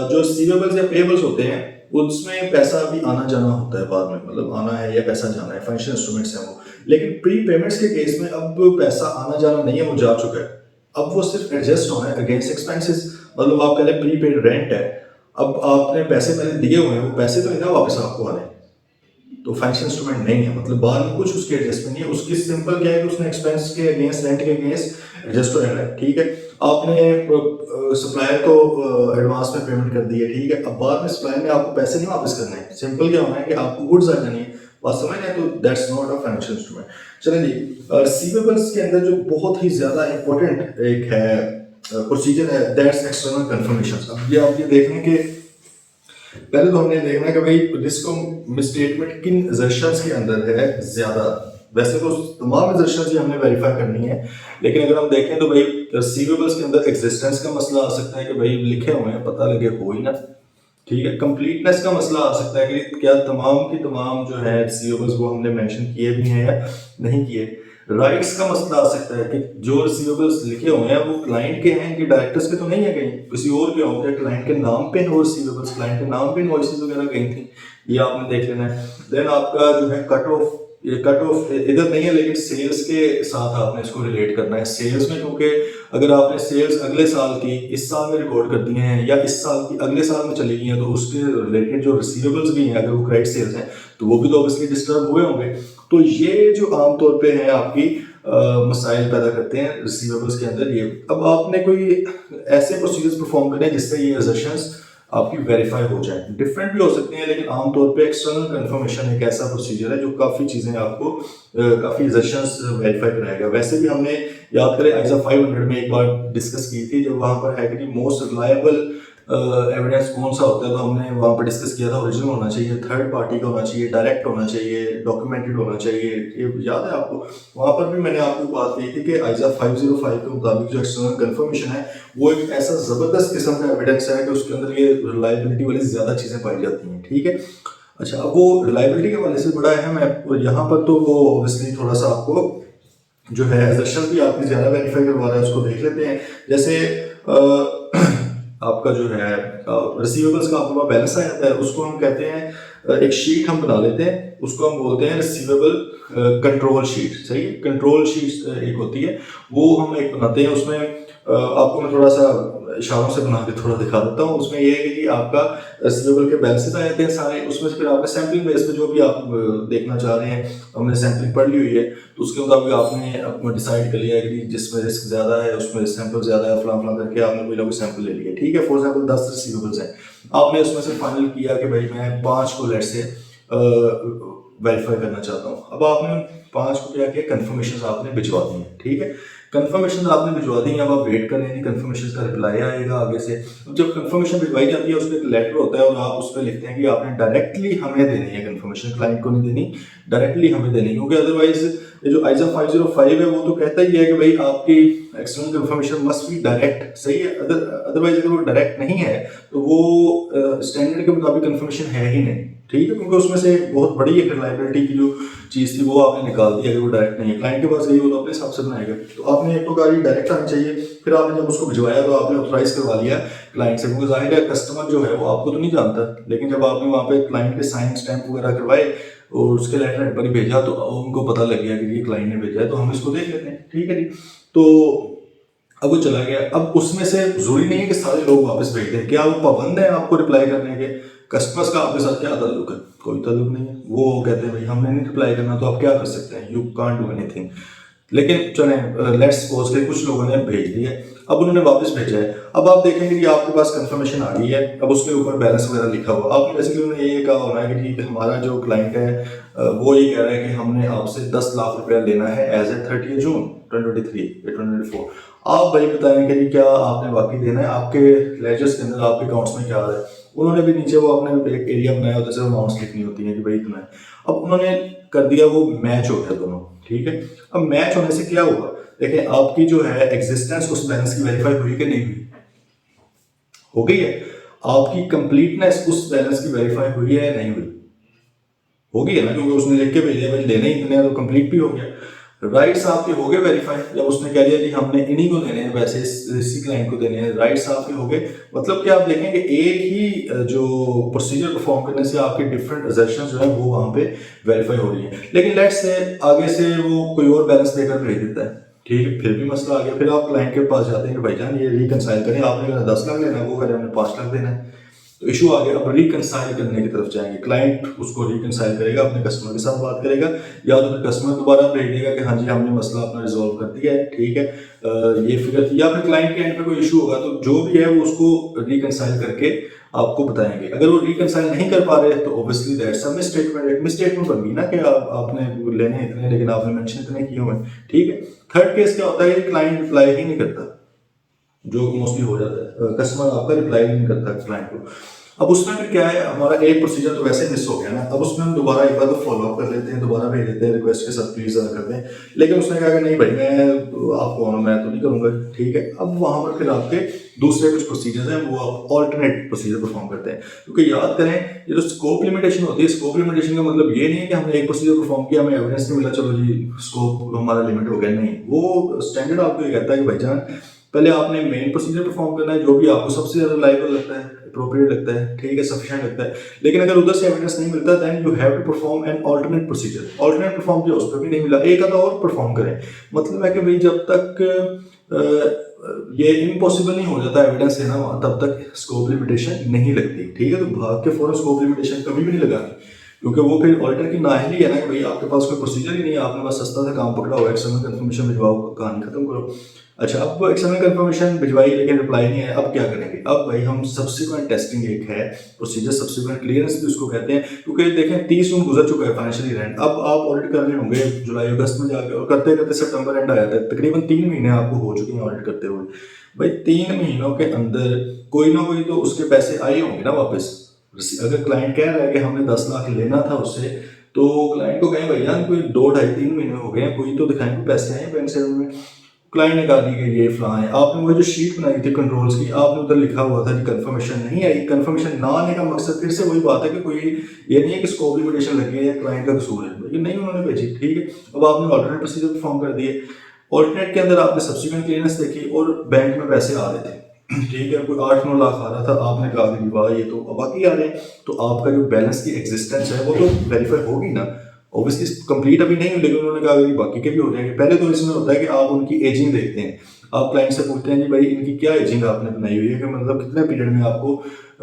जो रिसीवेबल्स या पेबल्स होते हैं उसमें पैसा भी आना जाना होता है बाद में, मतलब आना है या पैसा जाना है, फाइनेंशियल इंस्ट्रूमेंट्स हैं वो। लेकिन प्री पेमेंट्स के केस में अब पैसा आना जाना नहीं है, वो जा चुका है, अब वो सिर्फ एडजस्ट होना है अगेंस्ट एक्सपेंसेस। मतलब आप कह रहे प्री पेड रेंट है, अब आपने पैसे पहले दिए हुए हैं, वो पैसे तो नहीं ना वापस आपको आने, तो फाइनेंशियल इंस्ट्रूमेंट नहीं है। मतलब बाद में कुछ उसकी एडजस्टमेंट नहीं है, उसकी सिंपल क्या है कि उसने एक्सपेंस के अगेंस्ट, रेंट के अगेंस्ट एडजस्ट हो रहना है, ठीक है। आपने सप्लायर को एडवांस में पेमेंट कर दी है, ठीक है। अब बाद में सप्लायर ने आपको पैसे नहीं वापस करने हैं, सिंपल क्या होना है कि आपको गुड्स आ जानी है, बात समझ रहे हैं, तो that's not a financial instrument. चलिए जी, रिसीवेबल्स के अंदर जो बहुत ही ज़्यादा इंपॉर्टेंट एक है प्रोसीजर है, दैट्स एक्सटर्नल कंफर्मेशन। अब ये आप ये देख लें कि पहले तो हमने देखना कि भाई रिस्क मिसस्टेटमेंट किन assertions के अंदर है ज्यादा। वैसे तो तमाम assertions ही हमने वेरीफाई करनी है, लेकिन अगर हम देखें तो भाई रिसीवेबल्स के अंदर एग्जिस्टेंस का मसला आ सकता है कि भाई लिखे हुए हैं पता लगे हो ही ना, ठीक है। कंप्लीटनेस का मसला आ सकता है कि क्या तमाम की तमाम जो है रिसीवेबल्स वो हमने मेंशन किए भी हैं या नहीं किए। राइट्स का मसला आ सकता है कि जो रिसीवेबल्स लिखे हुए हैं वो क्लाइंट के हैं कि डायरेक्टर्स के तो नहीं है, कहीं किसी और के होंगे, क्लाइंट के नाम पे हो रिसीवेबल्स, क्लाइंट के नाम पे इनवॉइसेस वगैरह गई थी, ये आपने देख लेना है। देन आपका जो है कट ऑफ, ये कट ऑफ इधर नहीं है लेकिन सेल्स के साथ आपने इसको रिलेट करना है सेल्स में, क्योंकि अगर आपने सेल्स अगले साल की इस साल में रिकॉर्ड कर दी हैं या इस साल की अगले साल में चली गई हैं तो उसके रिलेटेड जो रिसीवेबल्स भी हैं अगर वो क्रेडिट सेल्स हैं तो वो भी तो ऑब्वियसली डिस्टर्ब हुए होंगे। तो ये जो आमतौर पे है आपकी मसाइल पैदा करते हैं रिसीवेबल्स के अंदर ये। अब आपने कोई ऐसे प्रोसीजर्स परफॉर्म करने जिससे ये assertions आपकी वेरीफाई हो जाए। डिफरेंट भी हो सकते हैं लेकिन आमतौर पे एक्सटर्नल कंफर्मेशन एक ऐसा प्रोसीजर है जो काफ़ी चीज़ें आपको काफ़ी assertions वेरीफाई कराएगा। वैसे भी हमने याद करें ISA 500 में एक बार डिस्कस की थी जब वहाँ पर है कि मोस्ट रिलायबल एविडेंस कौन सा होता है, तो हमने वहाँ पर डिस्कस किया था ओरिजिनल होना चाहिए, थर्ड पार्टी का होना चाहिए, डायरेक्ट होना चाहिए, डॉक्यूमेंटेड होना चाहिए। ये याद है आपको? वहाँ पर भी मैंने आपको बात की थी कि ISA 505 के मुताबिक जो एक्सटर्नल कंफर्मेशन है वो एक ऐसा ज़बरदस्त किस्म का एविडेंस है कि उसके अंदर ये रिलायबिलिटी वाली ज़्यादा चीज़ें पाई जाती हैं, ठीक है। अच्छा, अब वो रिलायबिलिटी के हवाले से बड़ा अहम है यहाँ पर, तो वो ऑब्वियसली थोड़ा सा आपको जो है assertions भी आपकी ज़्यादा वेरीफाई करवा रहा है, उसको देख लेते हैं। जैसे आपका जो है रिसीवेबल्स का आपके पास बैलेंस आ जाता है, उसको हम कहते हैं एक शीट हम बना लेते हैं, उसको हम बोलते हैं रिसीवेबल कंट्रोल शीट। सही है, कंट्रोल शीट एक होती है वो हम एक बनाते हैं। उसमें आपको मैं थोड़ा सा इशारों से बना के थोड़ा दिखा देता हूँ। उसमें यह है कि आपका रिसीवेबल के बैलेंसेस आ जाते हैं सारे, उसमें से फिर आपने सैम्पलिंग बेस पे जो भी आप देखना चाह रहे हैं, हमने सैम्पलिंग पढ़ ली हुई है तो उसके मुताबिक आपने अपना डिसाइड कर लिया कि जिसमें रिस्क ज़्यादा है उसमें सैंपल ज़्यादा है, फलां फलां करके आपने कोई ना कोई सैंपल ले लिया, ठीक है। फॉर एग्जाम्पल 10 रिसीवेबल्स हैं, आपने उसमें से फाइनल किया कि भाई मैं 5 को लेट से वेरीफाई करना चाहता हूँ। अब आपने 5 को क्या किया, कन्फर्मेशन आपने भिजवा दी है, ठीक है। कंफर्मेशन आपने भिजवा दी, अब आप वेट कर रहे हैं कंफर्मेशन का रिप्लाई आएगा आगे से। जब कंफर्मेशन भिजवाई जाती है उसमें एक लेटर होता है और आप उस पर लिखते हैं कि आपने डायरेक्टली हमें देनी है कंफर्मेशन, क्लाइंट को नहीं देनी, डायरेक्टली हमें देनी, क्योंकि अदरवाइज ये जो ISA 505 है वो तो कहता ही है कि भाई आपकी external confirmation must be direct. सही है, अदरवाइज अगर वो डायरेक्ट नहीं है तो वो स्टैंडर्ड के मुताबिक कंफर्मेशन है ही नहीं, ठीक है, क्योंकि उसमें से बहुत बड़ी एक रिलायबिलिटी की जो चीज़ थी वो आपने निकाल दी। अगर वो डायरेक्ट नहीं है, क्लाइंट के पास गई वो तो अपने हिसाब से बनाएगा। तो आपने एक तो गाड़ी डायरेक्ट आनी चाहिए, फिर आपने जब उसको भिजवाया तो आपने ऑथराइज करवा लिया क्लाइंट से, क्योंकि जाहिर है कस्टमर जो है वो आपको तो नहीं जानता, लेकिन जब आपने वहाँ पे क्लाइंट के साइन स्टैंप वगैरह करवाए और उसके लेटर हेड पर ही भेजा तो उनको पता लग गया कि ये क्लाइंट ने भेजा है, तो हम इसको देख लेते हैं, ठीक है जी। तो अब वो चला गया। अब उसमें से जरूरी नहीं है कि सारे लोग वापस भेज दें, क्या वो पाबंद है आपको रिप्लाई करने के? कस्टमर्स का आपके साथ क्या ताल्लुक है? कोई ताल्लुक नहीं है। वो कहते हैं भाई हमने नहीं रिप्लाई करना, तो आप क्या कर सकते हैं? You can't do anything. लेकिन चलें, लेट्स सपोज के कुछ लोगों ने भेज दिया, अब उन्होंने वापस भेजा है। अब आप देखेंगे कि आपके पास कंफर्मेशन आ गई है, अब उसके ऊपर बैलेंस वगैरह लिखा हुआ, आपने बेसिकली उन्होंने ये कहा होना है कि ठीक हमारा जो क्लाइंट है वो ये कह रहा है कि हमने आपसे 10 लाख रुपया लेना है एज ए 30 जून 2023 या 2024। आप भाई बताएं कि क्या आपने वाकई देना है, आपके लेजर्स के अंदर आपके अकाउंट्स में क्या आ रहा है। उन्होंने भी नीचे वो अपने एक एरिया बनाया होता है, सिर्फ अमाउंट्स लिखनी होती है कि भाई इतना है। अब उन्होंने कर दिया, वो मैच हो गया दोनों, ठीक है। अब मैच होने से क्या हुआ, देखिए आपकी जो है एग्जिस्टेंस उस बैलेंस की वेरीफाई हुई कि नहीं हुई? हो गई है। आपकी कंप्लीटनेस उस बैलेंस की वेरीफाई हुई है या नहीं हुई? हो गई है ना, क्योंकि उसने लिख के भेजा भाई लेने ही इतने, तो कंप्लीट भी हो गया। राइट्स आपके हो गए वेरीफाई, जब उसने कह दिया कि हमने इन्हीं को देने हैं, वैसे इसी क्लाइंट को देने हैं, राइट्स आपके हो गए। मतलब कि आप देखेंगे एक ही जो प्रोसीजर परफॉर्म करने से आपके डिफरेंट assertions जो है वो वहाँ पे वेरीफाई हो रही है। लेकिन लेट्स से आगे से वो कोई और बैलेंस देकर भेज देता है, ठीक है, फिर भी मसला आ गया। फिर आप क्लाइंट के पास जाते हैं कि भाईजान ये रिकंसाइल करें, आपने कहा 10 लाख लेना है, वो कह हमने 5 लाख देना है, तो इशू आ गया। अब रिकंसाइल करने की तरफ जाएंगे, क्लाइंट उसको रिकंसाइल करेगा, अपने कस्टमर के साथ बात करेगा, या तो फिर कस्टमर दोबारा भेज देगा कि हाँ जी हमने मसला अपना रिजॉल्व कर दिया है, ठीक है, ये फिगर थी, या फिर क्लाइंट के एंड पे कोई इशू होगा तो जो भी है वो उसको रिकंसाइल करके आपको बताएंगे। अगर वो रिकंसाइल नहीं कर पा रहे तो ऑब्वियसली दैट्स अ मिसस्टेटमेंट, एक मिसस्टेटमेंट बन गई ना कि आपने लेने इतने लेकिन आपने मेंशन इतने किए हुए, ठीक है। थर्ड केस क्या होता है कि क्लाइंट रिप्लाई ही नहीं करता, जो मोस्टली हो जाता है, कस्टमर आपका रिप्लाई नहीं करता क्लाइंट को। अब उसमें फिर क्या है, हमारा एक प्रोसीजर तो वैसे मिस हो गया ना, अब उसमें हम दोबारा एक बार तो फॉलो अप कर लेते हैं, दोबारा भेज देते हैं रिक्वेस्ट के साथ प्लीज कर दें। लेकिन उसने कहा कि नहीं भाई मैं आप कौन हो, मैं तो नहीं करूंगा, ठीक है। अब वहां पर फिर आपके दूसरे कुछ प्रोसीजर्स हैं, वो आप ऑल्टरनेट प्रोसीजर परफॉर्म करते हैं। क्योंकि याद करें, ये जो स्कोप लिमिटेशन होती है, स्कोप लिमिटेशन का मतलब ये नहीं है कि हमने एक प्रोसीजर परफॉर्म किया, हमें एविडेंस नहीं मिला, चलो जी स्कोप हमारा लिमिट हो गया, नहीं। वो स्टैंडर्ड आपको ये कहता है कि भाईजान पहले आपने मेन प्रोसीजर परफॉर्म करना है, जो भी आपको सबसे ज्यादा रिलायबल लगता है, अप्रोप्रिएट लगता है, ठीक है, सफिशिएंट लगता है। लेकिन अगर उधर से एविडेंस नहीं मिलता, then you have to perform an alternate procedure. Alternate perform किया, उस पर भी नहीं मिला, एक आधा और परफॉर्म करें। मतलब है कि भाई जब तक ये इम्पॉसिबल नहीं हो जाता एविडेंस लेना वहां, तब तक स्कोप लिमिटेशन नहीं लगती, ठीक है। तो भाग के फौरन स्कोप लिमिटेशन कभी भी नहीं लगानी, क्योंकि वो फिर ऑल्टर की नाअहली है ना कि भाई आपके पास कोई प्रोसीजर ही नहीं है, आपने बस सस्ता सा काम पकड़ा हुआ है, एक्सटर्नल कंफर्मेशन भिजवाओ, कहानी खत्म करो। अच्छा, अब एक्सटर्नल कंफर्मेशन भिजवाई लेकिन रिप्लाई नहीं है, अब क्या करेंगे? अब भाई हम सब्सिक्वेंट टेस्टिंग एक है प्रोसीजर, सब्सिक्वेंट क्लियरेंस भी उसको कहते हैं, क्योंकि देखें 30 जून गुजर चुका है फाइनेंशियल ईयर एंड, अब आप ऑडिट कर रहे होंगे जुलाई अगस्त में जाके, और करते करते सितंबर एंड आया था, तकरीबन 3 महीने आपको हो चुके हैं ऑडिट करते हुए। भाई 3 महीनों के अंदर कोई ना कोई तो उसके पैसे आए होंगे ना वापस। अगर क्लाइंट कह रहा है कि हमने 10 लाख लेना था उससे, तो क्लाइंट को कहें भैया कोई 2 ढाई 3 महीने हो गए, कोई तो दिखाएं कि पैसे आए बैंक से में। क्लाइंट ने कहा दी कि ये फलां है, आपने वो जो शीट बनाई थी कंट्रोल्स की, आपने उधर लिखा हुआ था कि कंफर्मेशन नहीं आई। कंफर्मेशन ना आने का मकसद फिर से वही बात है कि कोई ये नहीं है कि स्कोप लिमिटेशन लगी है या क्लाइंट का कसूर है, लेकिन नहीं उन्होंने भेजी, ठीक है। अब आपने ऑल्टरनेट प्रोसीजर परफॉर्म कर दिए, ऑल्टरनेट के अंदर आपने सब्सिक्वेंट क्लियरेंस देखी और बैंक में पैसे आ रहे थे, ठीक है, कोई 8-9 लाख आ रहा था, आपने कहा कि वाह ये तो बाकी आ रहे हैं, तो आपका जो बैलेंस की एग्जिस्टेंस है वो तो वेरीफाई होगी ना। ऑब्वियसली कंप्लीट अभी नहीं हुई, लेकिन उन्होंने कहा कि बाकी के भी हो जाएंगे। पहले तो इसमें होता है कि आप उनकी एजिंग देखते हैं, आप क्लाइंट से पूछते हैं जी भाई इनकी क्या एजिंग आपने बनाई हुई है, कि मतलब कितने पीरियड में आपको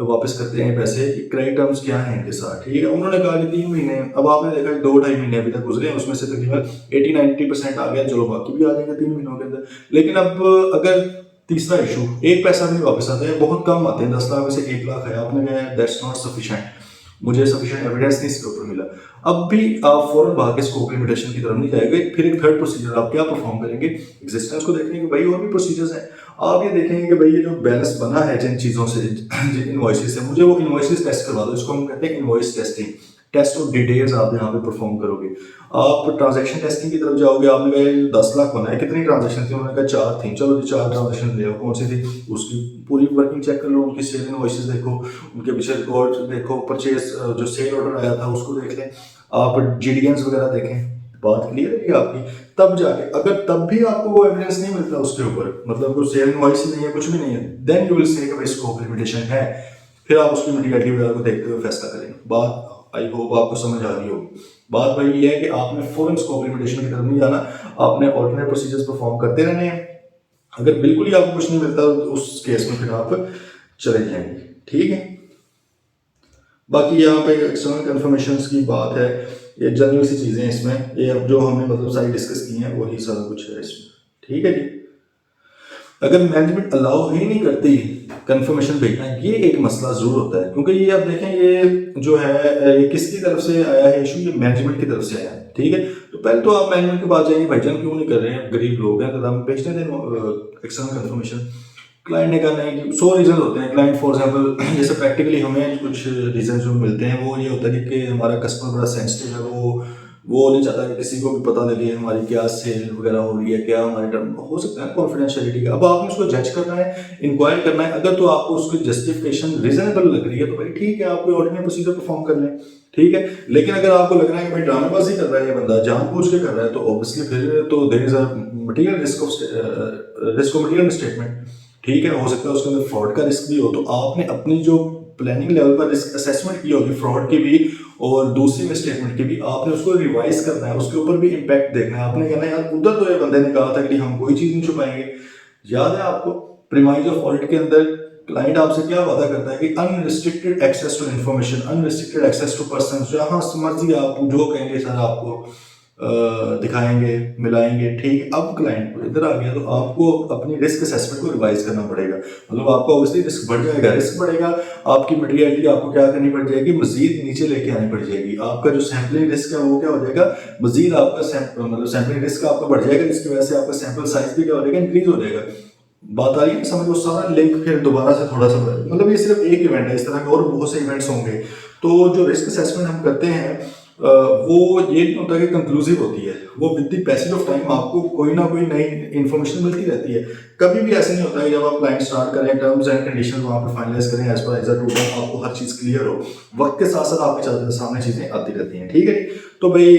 वापस करते हैं पैसे, क्रेडिट टर्म्स क्या हैं इनके साथ, ठीक है। उन्होंने कहा कि 3 महीने, अब आपने देखा 2 ढाई महीने अभी तक गुजरे हैं, उसमें से तकरीबन 80-90% आ गया, चलो बाकी भी आ जाएंगे 3 महीनों के अंदर। लेकिन अब अगर तीसरा इशू, एक पैसा भी वापस आता है, बहुत कम आते हैं, 10 लाख में से 1 लाख है, आपने कहा दैट्स नॉट सफिशिएंट, मुझे सफिशिएंट एविडेंस नहीं इसके ऊपर मिला। अब भी आप फौरन भाग के स्कोप लिमिटेशन की तरफ नहीं जाएंगे, फिर एक थर्ड प्रोसीजर आप क्या परफॉर्म करेंगे, एग्जिस्टेंस को देखने के भाई और भी प्रोसीजर्स हैं। आप ये देखेंगे कि भाई ये जो बैलेंस बना है जिन चीज़ों से, जिन इनवॉइसेस से, मुझे वो इनवॉइसेस टेस्ट करवा दो, इसको हम कहते हैं invoice testing. Test of details आप यहाँ पे परफॉर्म करोगे। आप ट्रांजैक्शन टेस्टिंग की तरफ जाओगे, आपने कहा 10 लाख बना है, कितनी ट्रांजैक्शन थी, उन्होंने कहा 4 थी, चलो जी 4 ट्रांजैक्शन ले आओ, कौन सी थी, उसकी पूरी वर्किंग चेक कर लो, उनकी सेल इनवॉइसेस देखो, उनके पीछे रिकॉर्ड देखो, परचेज जो सेल ऑर्डर आया था उसको देख लें, आप जीडीएंस वगैरह देखें, बात क्लियर है आपकी। तब जाके अगर तब भी आपको वो एविडेंस नहीं मिलता उसके ऊपर, मतलब कोई सेल इनवॉइस नहीं है, कुछ भी नहीं है, देन यू विल से कि भाई स्कोप लिमिटेशन है, फिर आप उसकी मटेरियलिटी वगैरह को देखते हुए फैसला करेंगे। बात आई होप आपको समझ आ रही होगी। बात भाई ये है कि आपने फॉरेन स्कोप लिमिटेशन की तरफ नहीं जाना, आपने ऑल्टरनेट प्रोसीजर्स परफॉर्म करते रहने हैं। अगर बिल्कुल ही आपको कुछ नहीं मिलता तो उस केस में फिर आप चले जाएंगे, ठीक है। बाकी यहाँ पे एक्सटर्नल कन्फर्मेशंस की बात है, ये जनरल सी चीज़ें इसमें, ये अब जो हमने मतलब सारी डिस्कस की हैं वही सारा कुछ है इसमें, ठीक है जी। अगर मैनेजमेंट अलाउ ही नहीं करती कंफर्मेशन भेजना, ये एक मसला जरूर होता है, क्योंकि ये आप देखें ये जो है ये किसकी तरफ से आया है इशू, ये मैनेजमेंट की तरफ से आया है, ठीक है। तो पहले तो आप मैनेजमेंट के पास जाएंगे, भाईजान क्यों नहीं कर रहे हैं, गरीब लोग हैं, तो हम भेजते हैं एक्सटर्नल कंफर्मेशन। क्लाइंट ने कहा नहीं कि 100 रीजन होते हैं, क्लाइंट फॉर एग्जाम्पल जैसे प्रैक्टिकली हमें कुछ रीजन जो मिलते हैं वो ये होता है कि हमारा कस्टमर बड़ा सेंसिटिव है, वो नहीं चाहता कि किसी को भी पता लगे हमारी क्या सेल वगैरह हो रही है, क्या हमारे टर्म हो सकता है कॉन्फिडेंशियलिटी का। अब आपने उसको जज करना है, इंक्वायर करना है, अगर तो आपको उसकी जस्टिफिकेशन रीजनेबल लग रही है तो भाई ठीक है, आप कोई ऑर्डिनरी प्रोसीजर परफॉर्म कर लें, ठीक है। लेकिन अगर आपको लग रहा है कि भाई ड्रामेबाजी कर रहा है ये बंदा, जानबूझ के कर रहा है, तो ऑब्वियसली फिर तो there is a material risk of material statement, ठीक है। हो सकता है उसके अंदर फ्रॉड का रिस्क भी हो, तो आपने अपनी जो प्लानिंग लेवल पर रिस्क असेसमेंट की होगी फ्रॉड की भी और दूसरी में स्टेटमेंट की भी, आपने उसको रिवाइज करना है, उसके ऊपर भी इम्पैक्ट देखना है। आपने कहना है यार उधर तो ये बंदे ने कहा था कि हम कोई चीज़ नहीं छुपाएंगे। याद है आपको प्रीमाइज ऑफ ऑडिट के अंदर क्लाइंट आपसे क्या वादा करता है कि unrestricted access to information, unrestricted access to person, जहाँ मर्जी आप जो कहेंगे सर आपको दिखाएंगे, मिलाएंगे, ठीक। अब क्लाइंट इधर आ गया तो आपको अपनी रिस्क असेसमेंट को रिवाइज करना पड़ेगा, मतलब आपको ऑब्वियसली रिस्क बढ़ जाएगा, रिस्क बढ़ेगा, आपकी मटेरियलिटी आपको क्या करनी पड़ जाएगी, मजीद नीचे लेके आनी पड़ जाएगी। आपका जो सैम्पलिंग रिस्क है वो क्या हो जाएगा, मजीद आपका मतलब सैम्पलिंग रिस्क आपका बढ़ जाएगा, जिसकी वजह से आपका सैंपल साइज भी क्या हो जाएगा, इंक्रीज हो जाएगा। बात आ रही है ना समझ, वो सारा लिंक फिर दोबारा से थोड़ा सा, मतलब ये सिर्फ एक इवेंट है, इस तरह के और बहुत से इवेंट्स होंगे। तो जो रिस्क असेसमेंट हम करते हैं वो ये नहीं होता कि कंक्लूसिव होती है, वो with the passage of time आपको कोई ना कोई नई इन्फॉर्मेशन मिलती रहती है। कभी भी ऐसे नहीं होता है जब आप क्लाइंट स्टार्ट करें, टर्म्स एंड कंडीशन वहाँ पे फाइनलाइज करें एज पर एग्जैक्ट रूट, आपको हर चीज़ क्लियर हो। वक्त के साथ साथ आपके सामने चीज़ें आती रहती हैं, ठीक है। तो भाई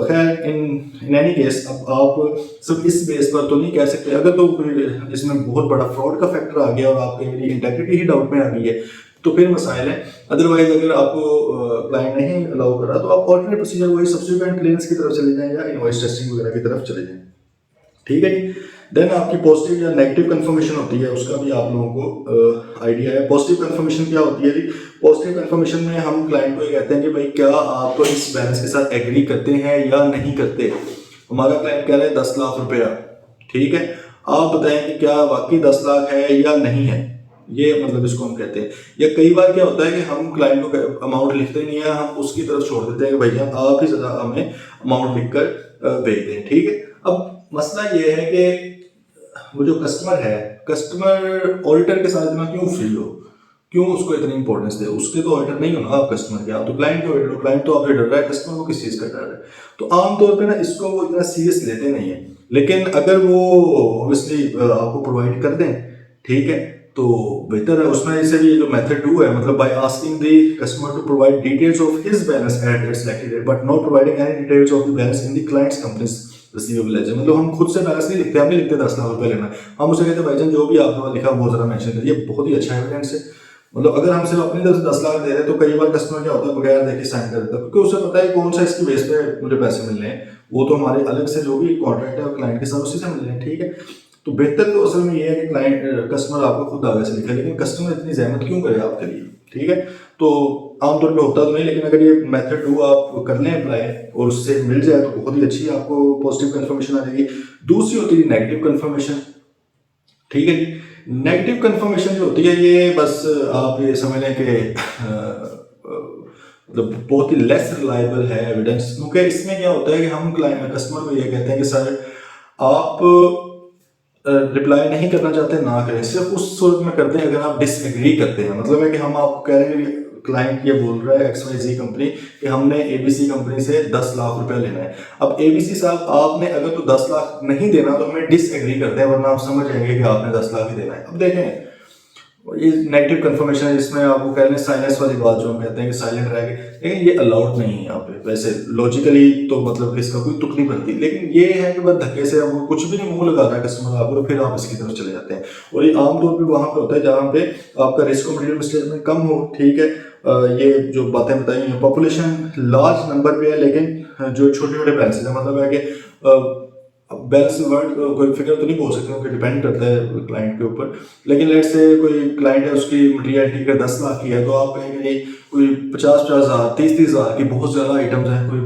खैर इन एनी केस अब आप सिर्फ इस बेस पर तो नहीं कह सकते, अगर तो इसमें बहुत बड़ा फ्रॉड का फैक्टर आ गया और आपकी मेरी इंटेग्रिटी ही डाउट में आ गई है तो फिर मसाइल है। अदरवाइज अगर आपको क्लाइंट नहीं अलाउ कर रहा तो आप ऑल्टरनेट प्रोसीजर वही सब्सिक्वेंट क्लियरेंस की तरफ चले जाएं या इनवॉइस टेस्टिंग वगैरह की तरफ चले जाएं, ठीक है जी। देन आपकी पॉजिटिव या नेगेटिव कंफर्मेशन होती है, उसका भी आप लोगों को आइडिया है। पॉजिटिव कंफर्मेशन क्या होती है जी? पॉजिटिव कंफर्मेशन में हम क्लाइंट को ये कहते हैं कि भाई क्या आप तो इस बैलेंस के साथ एग्री करते हैं या नहीं करते। हमारा क्लाइंट कह रहे हैं 10 लाख रुपया, ठीक है, आप बताएं कि क्या वाकई 10 लाख है या नहीं है, ये मतलब इसको हम कहते हैं। या कई बार क्या होता है कि हम क्लाइंट को अमाउंट लिखते नहीं है, हम उसकी तरफ छोड़ देते हैं कि भैया आप ही ज़रा हमें अमाउंट लिखकर भेज दें, ठीक है। अब मसला ये है कि वो जो कस्टमर है, कस्टमर ऑडिटर के साथ इतना क्यों फ्री हो, क्यों उसको इतनी इंपॉर्टेंस दे? उसके तो ऑडिटर नहीं हो ना आप, कस्टमर के, आप तो क्लाइंट के ऑडिटर हो। क्लाइंट तो आपसे डर रहा है, कस्टमर को किस चीज़ का डर है? तो आमतौर पे ना इसको वो इतना सीरियस लेते नहीं है। लेकिन अगर वो ऑब्वियसली आपको प्रोवाइड कर दें, ठीक है, तो बेहतर है। उसमें इसे भी जो मेथड 2 है, मतलब by asking the customer to provide details of his balance at that selected date but not providing any details of the balance in the client's companies receivable ledger. मतलब हम खुद से बैलेंस नहीं लिखते, हम नहीं लिखते 10 लाख रुपए लेना, हम उसे कहते हैं भाईजान जो भी आपने लिखा वो जरा मेंशन करिए। बहुत ही अच्छा एविडेंस है। मतलब अगर हम सिर्फ अपनी तरफ से 10 लाख दे रहे हैं तो कई बार कस्टमर क्या होता है बगैर देखे साइन कर देता है, क्योंकि उसे पता है कौन सा इसकी बेस पे मुझे पैसे मिलने हैं। वो तो हमारे अलग से जो भी कॉन्ट्रैक्ट है क्लाइंट के साथ उसी से मिलने हैं, ठीक है। तो बेहतर तो असल में ये है कि क्लाइंट कस्टमर आपको खुद आगे से लिखे, लेकिन कस्टमर इतनी जहमत क्यों करे आपके लिए, ठीक है। तो आमतौर पे होता तो नहीं, लेकिन अगर ये मेथड 2 आप कर लें अप्लाई और उससे मिल जाए तो बहुत ही अच्छी आपको पॉजिटिव कंफर्मेशन आ जाएगी। दूसरी होती है नेगेटिव कंफर्मेशन, ठीक है जी। नेगेटिव कंफर्मेशन जो होती है ये बस आप ये समझ लें कि मतलब बहुत ही लेस रिलायबल है एविडेंस, क्योंकि इसमें क्या होता है कि हम क्लाइंट कस्टमर को ये कहते हैं कि सर आप रिप्लाई नहीं करना चाहते ना करें, सिर्फ उस सूरत में करते हैं अगर आप डिसएग्री करते हैं। मतलब है कि हम आपको कह रहे हैं कि क्लाइंट ये बोल रहा है XYZ कंपनी कि हमने ABC कंपनी से 10 लाख रुपया लेना है। अब ABC साहब आपने अगर तो 10 लाख नहीं देना तो हमें डिसएग्री करते हैं, वरना आप समझ जाएंगे कि आपने 10 लाख ही देना है। अब देखें ये नेगेटिव कंफर्मेशन है, इसमें आपको कह रहे हैं साइलेंस वाली बात जो हम कहते हैं कि साइलेंट रह गए, लेकिन ये अलाउड नहीं है यहाँ पे। वैसे लॉजिकली तो मतलब इसका कोई तुक नहीं बनती, लेकिन ये है कि बस धक्के से अब कुछ भी नहीं मुंह लगा रहा है कस्टमर आपको, फिर आप इसकी तरफ चले जाते हैं। और ये आमतौर पर वहाँ पे होता है जहाँ पे आपका रिस्क मटेरियल स्टेटमेंट कम हो, ठीक है। ये जो बातें बताई हैं, पॉपुलेशन लार्ज नंबर पे है लेकिन जो छोटे छोटे बैलेंस है, मतलब है कि बैलेंस वर्ड कोई फिगर तो नहीं बोल सकते क्योंकि डिपेंड करता है क्लाइंट के ऊपर। लेकिन लेट से कोई क्लाइंट है उसकी मटीरियलिटी का 10 लाख की है, तो आप कहेंगे कोई 50-50 हज़ार 30-30 हज़ार की बहुत ज़्यादा आइटम्स हैं, कोई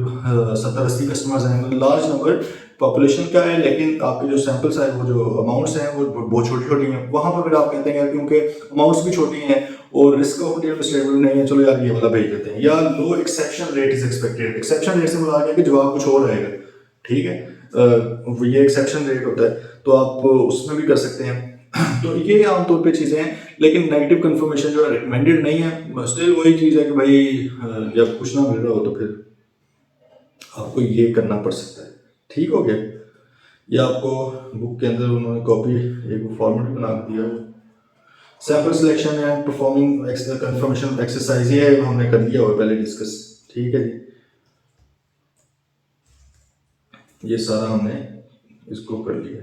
70-80 कस्टमर्स हैं, मतलब लार्ज नंबर पॉपुलेशन का है, लेकिन आपके जो सैम्पल्स हैं वो जो अमाउंट्स हैं वो बहुत छोटी छोटी हैं। वहाँ पर फिर आप कहते हैं यार क्योंकि अमाउंट्स भी छोटी हैं और रिस्क ऑफ मटीरियल स्टेटमेंट नहीं है, चलो यार ये वाला भेज देते हैं। या low exception rate is expected, exception rate से मुराद है कि जवाब कुछ और रहेगा, ठीक है। ये एक्सेप्शन रेट होता है, तो आप उसमें भी कर सकते हैं। तो ये आमतौर पे चीज़ें हैं, लेकिन नेगेटिव कंफर्मेशन जो है रिकमेंडेड नहीं है। स्टिल वही चीज़ है कि भाई जब कुछ ना मिल रहा हो तो फिर आपको ये करना पड़ सकता है, ठीक हो गया। ये आपको बुक के अंदर उन्होंने कॉपी एक फॉर्मेट बना दिया है, sample selection and performing confirmation exercise, ये हमने कर दिया हुआ पहले डिस्कस, ठीक है जी। ये सारा हमने इसको कर लिया।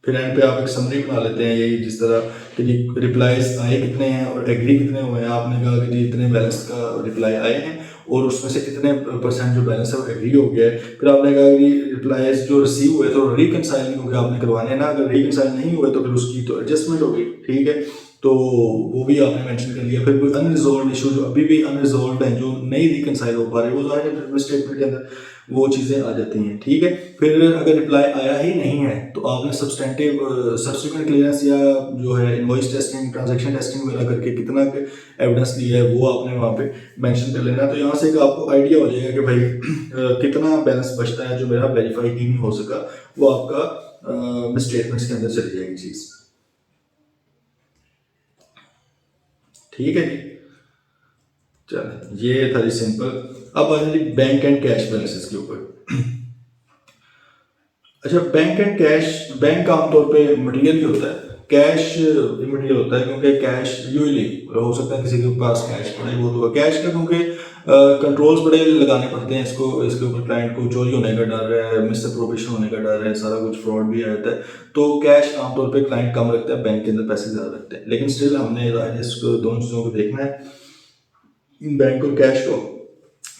फिर एंड पे आप एक समरी बना लेते हैं, यही जिस तरह कि जी रिप्लाईज आए कितने हैं और एग्री कितने हुए हैं। आपने कहा कि जी इतने बैलेंस का रिप्लाई आए हैं और उसमें से इतने % जो बैलेंस है वो एग्री हो गया है। फिर आपने कहा कि रिप्लाईज जो रिसीव हुए तो रिकनसाइल क्योंकि आपने करवाने हैं ना, अगर रिकनसाइल नहीं हुए तो फिर उसकी तो एडजस्टमेंट होगी, ठीक है, तो वो भी आपने मेंशन कर लिया। फिर कोई अनरिजॉल्व इशू जो अभी भी अनरिजॉल्व है, जो नहीं रिकनसाइल हो पा रहे, वो ज़ाहिर स्टेटमेंट के अंदर वो चीज़ें आ जाती हैं, ठीक है। फिर अगर रिप्लाई आया ही नहीं है तो आपने सब्सटेंटिव सब्सिक्वेंट क्लियरेंस या जो है इनवॉइस टेस्टिंग ट्रांजैक्शन टेस्टिंग वगैरह करके कितना एविडेंस दिया है वो आपने वहाँ पे मेंशन कर लेना। तो यहाँ से एक आपको आइडिया हो जाएगा कि भाई कितना बैलेंस बचता है जो मेरा वेरीफाई ही नहीं हो सका, वो आपका स्टेटमेंट्स के अंदर चली जाएगी चीज़। ठीक है जी, चलो ये था जी सिंपल। अब आ जाए बैंक एंड कैश बैलेंसेस के ऊपर। अच्छा, बैंक एंड कैश, बैंक आमतौर पे मटेरियल ही होता है, कैश इमटेरियल होता है, क्योंकि कैश यूजली हो सकता है किसी के पास कैश पड़े, वो तो कैश का क्योंकि कंट्रोल्स बड़े लगाने पड़ते हैं इसको, इसके ऊपर क्लाइंट को चोरी होने का डर है, मिसअप्रोप्रिएशन होने का डर है, सारा कुछ फ्रॉड भी आ जाता है। तो कैश आमतौर पे क्लाइंट कम रखता है, बैंक के अंदर पैसे ज़्यादा रखते हैं, लेकिन स्टिल हमने इसको दोनों चीज़ों को देखना है, बैंक और कैश को।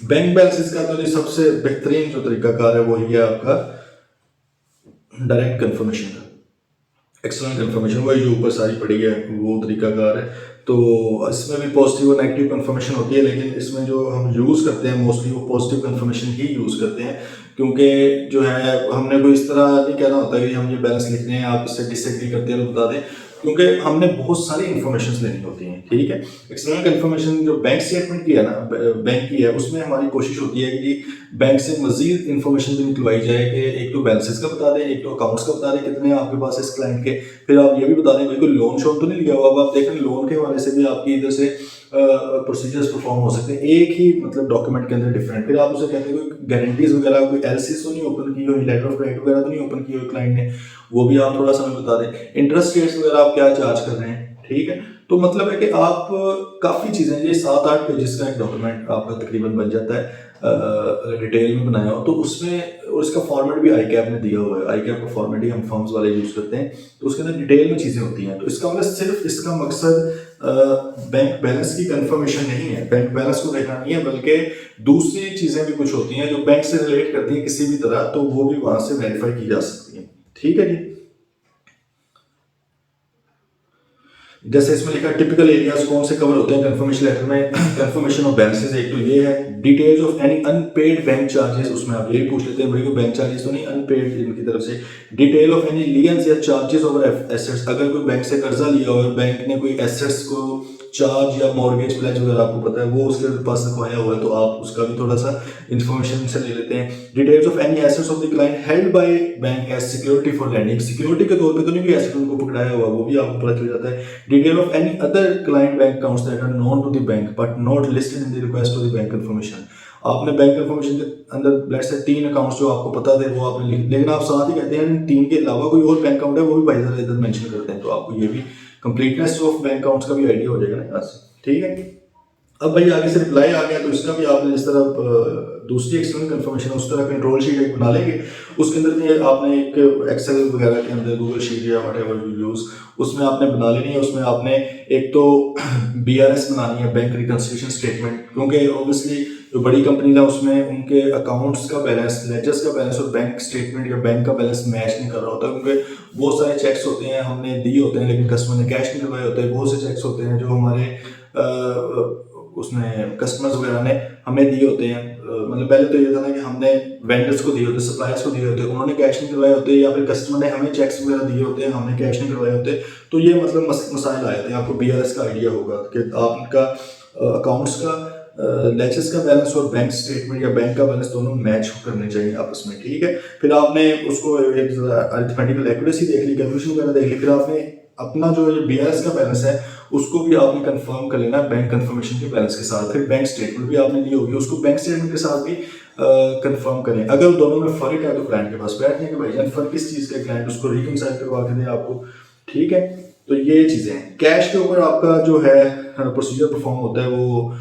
बैंक बैलेंसेस का तो सबसे बेहतरीन जो तरीकाकार है वो ये आपका डायरेक्ट कंफर्मेशन का, एक्सटर्नल कंफर्मेशन, वही जो ऊपर सारी पड़ी है वो तरीकाकार है। तो इसमें भी पॉजिटिव और नेगेटिव कंफर्मेशन होती है, लेकिन इसमें जो हम यूज़ करते हैं मोस्टली वो पॉजिटिव कंफर्मेशन ही यूज़ करते हैं, क्योंकि जो है हमने कोई इस तरह नहीं कहना होता कि हम ये बैलेंस लिख रहे हैं, आप इससे डिसएग्री करते हैं तो बता दें, क्योंकि हमने बहुत सारी इन्फॉर्मेशन लेनी होती हैं। ठीक है, एक्सटर्नल कंफर्मेशन जो बैंक स्टेटमेंट की है ना, बैंक की है, उसमें हमारी कोशिश होती है कि बैंक से मजीद इन्फॉर्मेशन भी निकलवाई जाए, कि एक तो बैलेंसेस का बता दें, एक तो अकाउंट्स का बता दें कितने आपके पास इस क्लाइंट के, फिर आप ये भी बता दें कोई लोन शोन तो नहीं लिया हुआ। अब आप देखें लोन के हवाले से भी आपकी इधर से प्रोसीजर्स परफॉर्म हो सकते हैं एक ही मतलब डॉक्यूमेंट के अंदर डिफरेंट। फिर आप उसे कहते हैं कोई गारंटीज वगैरह, कोई एलसीज तो नहीं ओपन की हुई, लेटर ऑफ क्रेडिट वगैरह तो नहीं ओपन की हुई क्लाइंट ने, वो भी आप थोड़ा सा हमें बता दें। इंटरेस्ट रेट्स वगैरह आप क्या चार्ज कर रहे हैं। ठीक है, तो मतलब है कि आप काफ़ी चीज़ें, ये 7-8 पेजेस का एक डॉक्यूमेंट आपका तकरीबन बन जाता है अगर डिटेल में बनाया हो तो। उसमें और इसका फॉर्मेट भी आई कैप ने दिया हुआ है, आई कैप का फॉर्मेट ही हम फर्म्स वाले यूज़ करते हैं, तो उसके अंदर डिटेल में चीज़ें होती हैं। तो इसका मतलब सिर्फ इसका मकसद बैंक बैलेंस की कंफर्मेशन नहीं है, बैंक बैलेंस को देखना नहीं है, बल्कि दूसरी चीज़ें भी कुछ होती हैं जो बैंक से रिलेट करती हैं किसी भी तरह, तो वो भी वहाँ से वेरीफाई की जा सकती हैं। ठीक है जी, जैसे इसमें लिखा टिपिकल एरियाज कौन से कवर होते हैं कंफर्मेशन लेटर में, कंफर्मेशन ऑफ बैलेंसेस, एक तो ये है। Details of any unpaid bank charges, उसमें आप ये भी पूछ लेते हैं भाई कोई बैंक चार्जेस तो नहीं अनपेड इनकी तरफ से। डिटेल ऑफ एनी लिएंस या चार्जेस ओवर एसेट्स, अगर कोई बैंक से कर्जा लिया और बैंक ने कोई एसेट्स को चार्ज या मॉर्गेज प्लेज वगैरह आपको पता है वो उसके पास रखवाया हुआ है, तो आप उसका भी थोड़ा सा इन्फॉर्मेशन से ले लेते हैं। Details of any assets of the client held by bank as security for lending, security के तौर पे तो नहीं कोई एसेट उनको पकड़ाया हुआ, वो भी आपको पता चल जाता है। Detail of any other client bank accounts that are known to the bank but not listed in the request of the bank confirmation, आपने बैंक कंफर्मेशन के अंदर लेट्स से 3 अकाउंट्स जो आपको पता थे वो आपने लिख, लेकिन आप साथ ही कहते हैं 3 के अलावा कोई और बैंक अकाउंट है वो भी भाई जरा इधर मेंशन करते हैं, तो आपको ये भी कंप्लीटनेस ऑफ बैंक अकाउंट्स का भी आइडिया हो जाएगा ना यहाँ से। ठीक है, अब भाई आगे से रिप्लाई आ गया तो इसका भी आपने जिस तरह दूसरी एक्सटर्नल कंफर्मेशन उस तरह कंट्रोल शीट एक बना लेंगे, उसके अंदर भी आपने एक एक्सेल वगैरह के अंदर गूगल शीट या व्हाटएवर यू यूज़ उसमें आपने बना लेनी है। उसमें आपने एक तो बीआरएस बनानी है, बैंक रिकंसिलिएशन स्टेटमेंट, क्योंकि ऑब्वियसली जो बड़ी कंपनी है उसमें उनके अकाउंट्स का बैलेंस, लेजर्स का बैलेंस और बैंक स्टेटमेंट या बैंक का बैलेंस मैच नहीं कर रहा होता, क्योंकि बहुत सारे चेक्स होते हैं हमने दिए होते हैं लेकिन कस्टमर ने कैश नहीं करवाए होते हैं, बहुत से चेक्स होते हैं जो हमारे उसने कस्टमर्स वगैरह ने हमें दिए होते हैं, मतलब पहले तो ये था ना कि हमने वेंडर्स को दिए होते, सप्लायर्स को दिए होते, उन्होंने कैश नहीं करवाए होते, या फिर कस्टमर ने हमें चेक्स वगैरह दिए होते हैं, हमने कैश नहीं करवाए होते, तो ये मतलब मसाइल आए थे। आपको बीआरएस का आइडिया होगा कि आपका अकाउंट्स का लेजर्स का बैलेंस और बैंक स्टेटमेंट या बैंक का बैलेंस दोनों मैच करने चाहिए आपस में। ठीक है, फिर आपने उसको एक अरिथमेटिकल एक्यूरेसी देख ली, कैलकुलेशन वगैरह देख ली, फिर आपने अपना जो ये बीआरएस का बैलेंस है उसको भी आपने कंफर्म कर लेना बैंक कंफर्मेशन के बैलेंस के साथ। फिर बैंक स्टेटमेंट भी आपने ली होगी, उसको बैंक स्टेटमेंट के साथ भी कंफर्म करें। अगर दोनों में फर्क है तो क्लाइंट के पास बैठने के भाई फर्क किस चीज़ का, क्लाइंट उसको रिकंसाइल करवा के दें आपको। ठीक है, तो ये चीज़ें हैं। कैश के ऊपर आपका जो है प्रोसीजर परफॉर्म होता है वो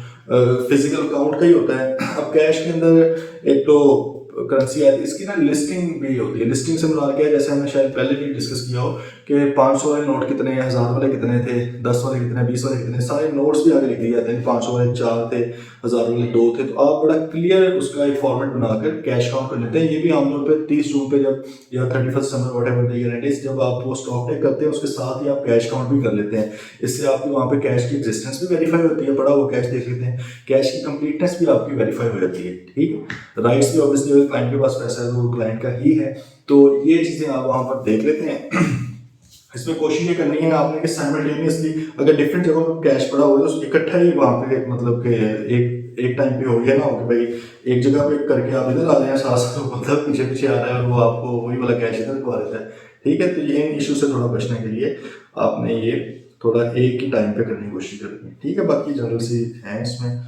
फिजिकल अकाउंट का ही होता है। अब कैश के अंदर एक तो करेंसी है, इसकी ना लिस्टिंग भी होती है। लिस्टिंग से मुराद क्या है, जैसे हमने शायद पहले भी डिस्कस किया हो कि 500 वाले नोट कितने हैं, 1000 वाले कितने थे, 10 वाले कितने, 20 वाले कितने, सारे नोट्स भी आगे लिख दिए जाते हैं। 500 वाले 4 थे, 1000 वाले 2 थे, तो आप बड़ा क्लियर उसका एक फॉर्मेट बनाकर कैश काउंट कर लेते हैं। ये भी आमतौर पर 30 जून पे जब या 31 दिसंबर व्हाटएवर द ईयर इज, जब आप वो स्टॉक टेक करते हैं उसके साथ ही आप कैश काउंट भी कर लेते हैं। इससे आपकी वहाँ पे कैश की एग्जिस्टेंस भी वेरीफाई होती है, पड़ा वो कैश देख लेते हैं, कैश की कंप्लीटनेस भी आपकी वेरीफाई हो जाती है। ठीक है, राइट्स भी ऑब्वियसली अगर क्लाइंट के पास पैसा है तो वो क्लाइंट का ही है, तो ये चीज़ें आप वहाँ पर देख लेते हैं। इसमें कोशिश ये करनी है आपने कि साइमल्टेनियसली अगर डिफरेंट जगहों पर कैश पड़ा हुआ है तो इकट्ठा ही वहाँ पे मतलब कि एक टाइम पे हो गया ना हो कि भाई एक जगह पे करके आप इधर आ जाए, साथ साथ मतलब पीछे पीछे आ रहा है और वो आपको वही वाला कैश इधर रखवा देता है। ठीक है, तो ये इन इशू से थोड़ा बचने के लिए आपने ये थोड़ा एक ही टाइम पे करने की कोशिश करनी है, ठीक है। बाकी जनरल सी हैं इसमें।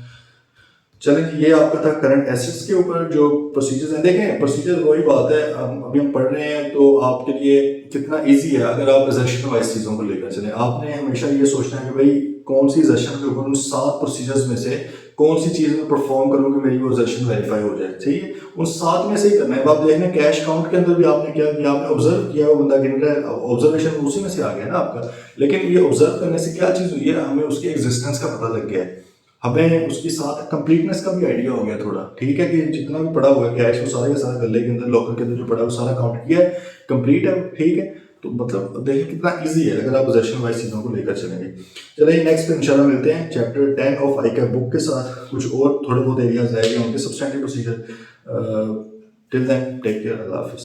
चलें जी, ये आपका था करंट एसेट्स के ऊपर जो प्रोसीजर्स हैं। देखें, प्रोसीजर वही बात है, अभी हम पढ़ रहे हैं तो आपके लिए कितना इजी है अगर आप पोजेशन वाइज चीज़ों को लेकर चलें। आपने हमेशा ये सोचना है कि भाई कौन सी पोजेशन के ऊपर उन 7 प्रोसीजर्स में से कौन सी चीज़ में परफॉर्म करूँ कि मेरी वो पोजेशन वेरीफाई हो जाए, ठीक है। उन 7 में से ही करना है। अब आप देख लें कैश काउंट के अंदर भी आपने क्या किया, आपने ऑब्जर्व किया, वो बंदा गिन रहा है, ऑब्जर्वेशन उसी में से आ गया ना आपका। लेकिन ये ऑब्जर्व करने से क्या चीज़ हुई है, हमें उसकी एग्जिस्टेंस का पता लग गया है, हमें उसके साथ कंप्लीटनेस का भी आइडिया हो गया थोड़ा, ठीक है, कि जितना भी पड़ा हुआ है कैश वो सारा का सारा गले के अंदर लॉकर के अंदर जो पड़ा है वो सारा काउंट किया है, कंप्लीट है, ठीक है। तो मतलब देखिए कितना इजी है अगर आप पोजेशन वाइज चीज़ों को लेकर चलेंगे। चलिए नेक्स्ट पे इंशाल्लाह मिलते हैं चैप्टर 10 ऑफ ICAP बुक के साथ, कुछ और थोड़े बहुत एरियाज रह गए होंगे substantive procedure. Till then take care, अल्लाह हाफिज़।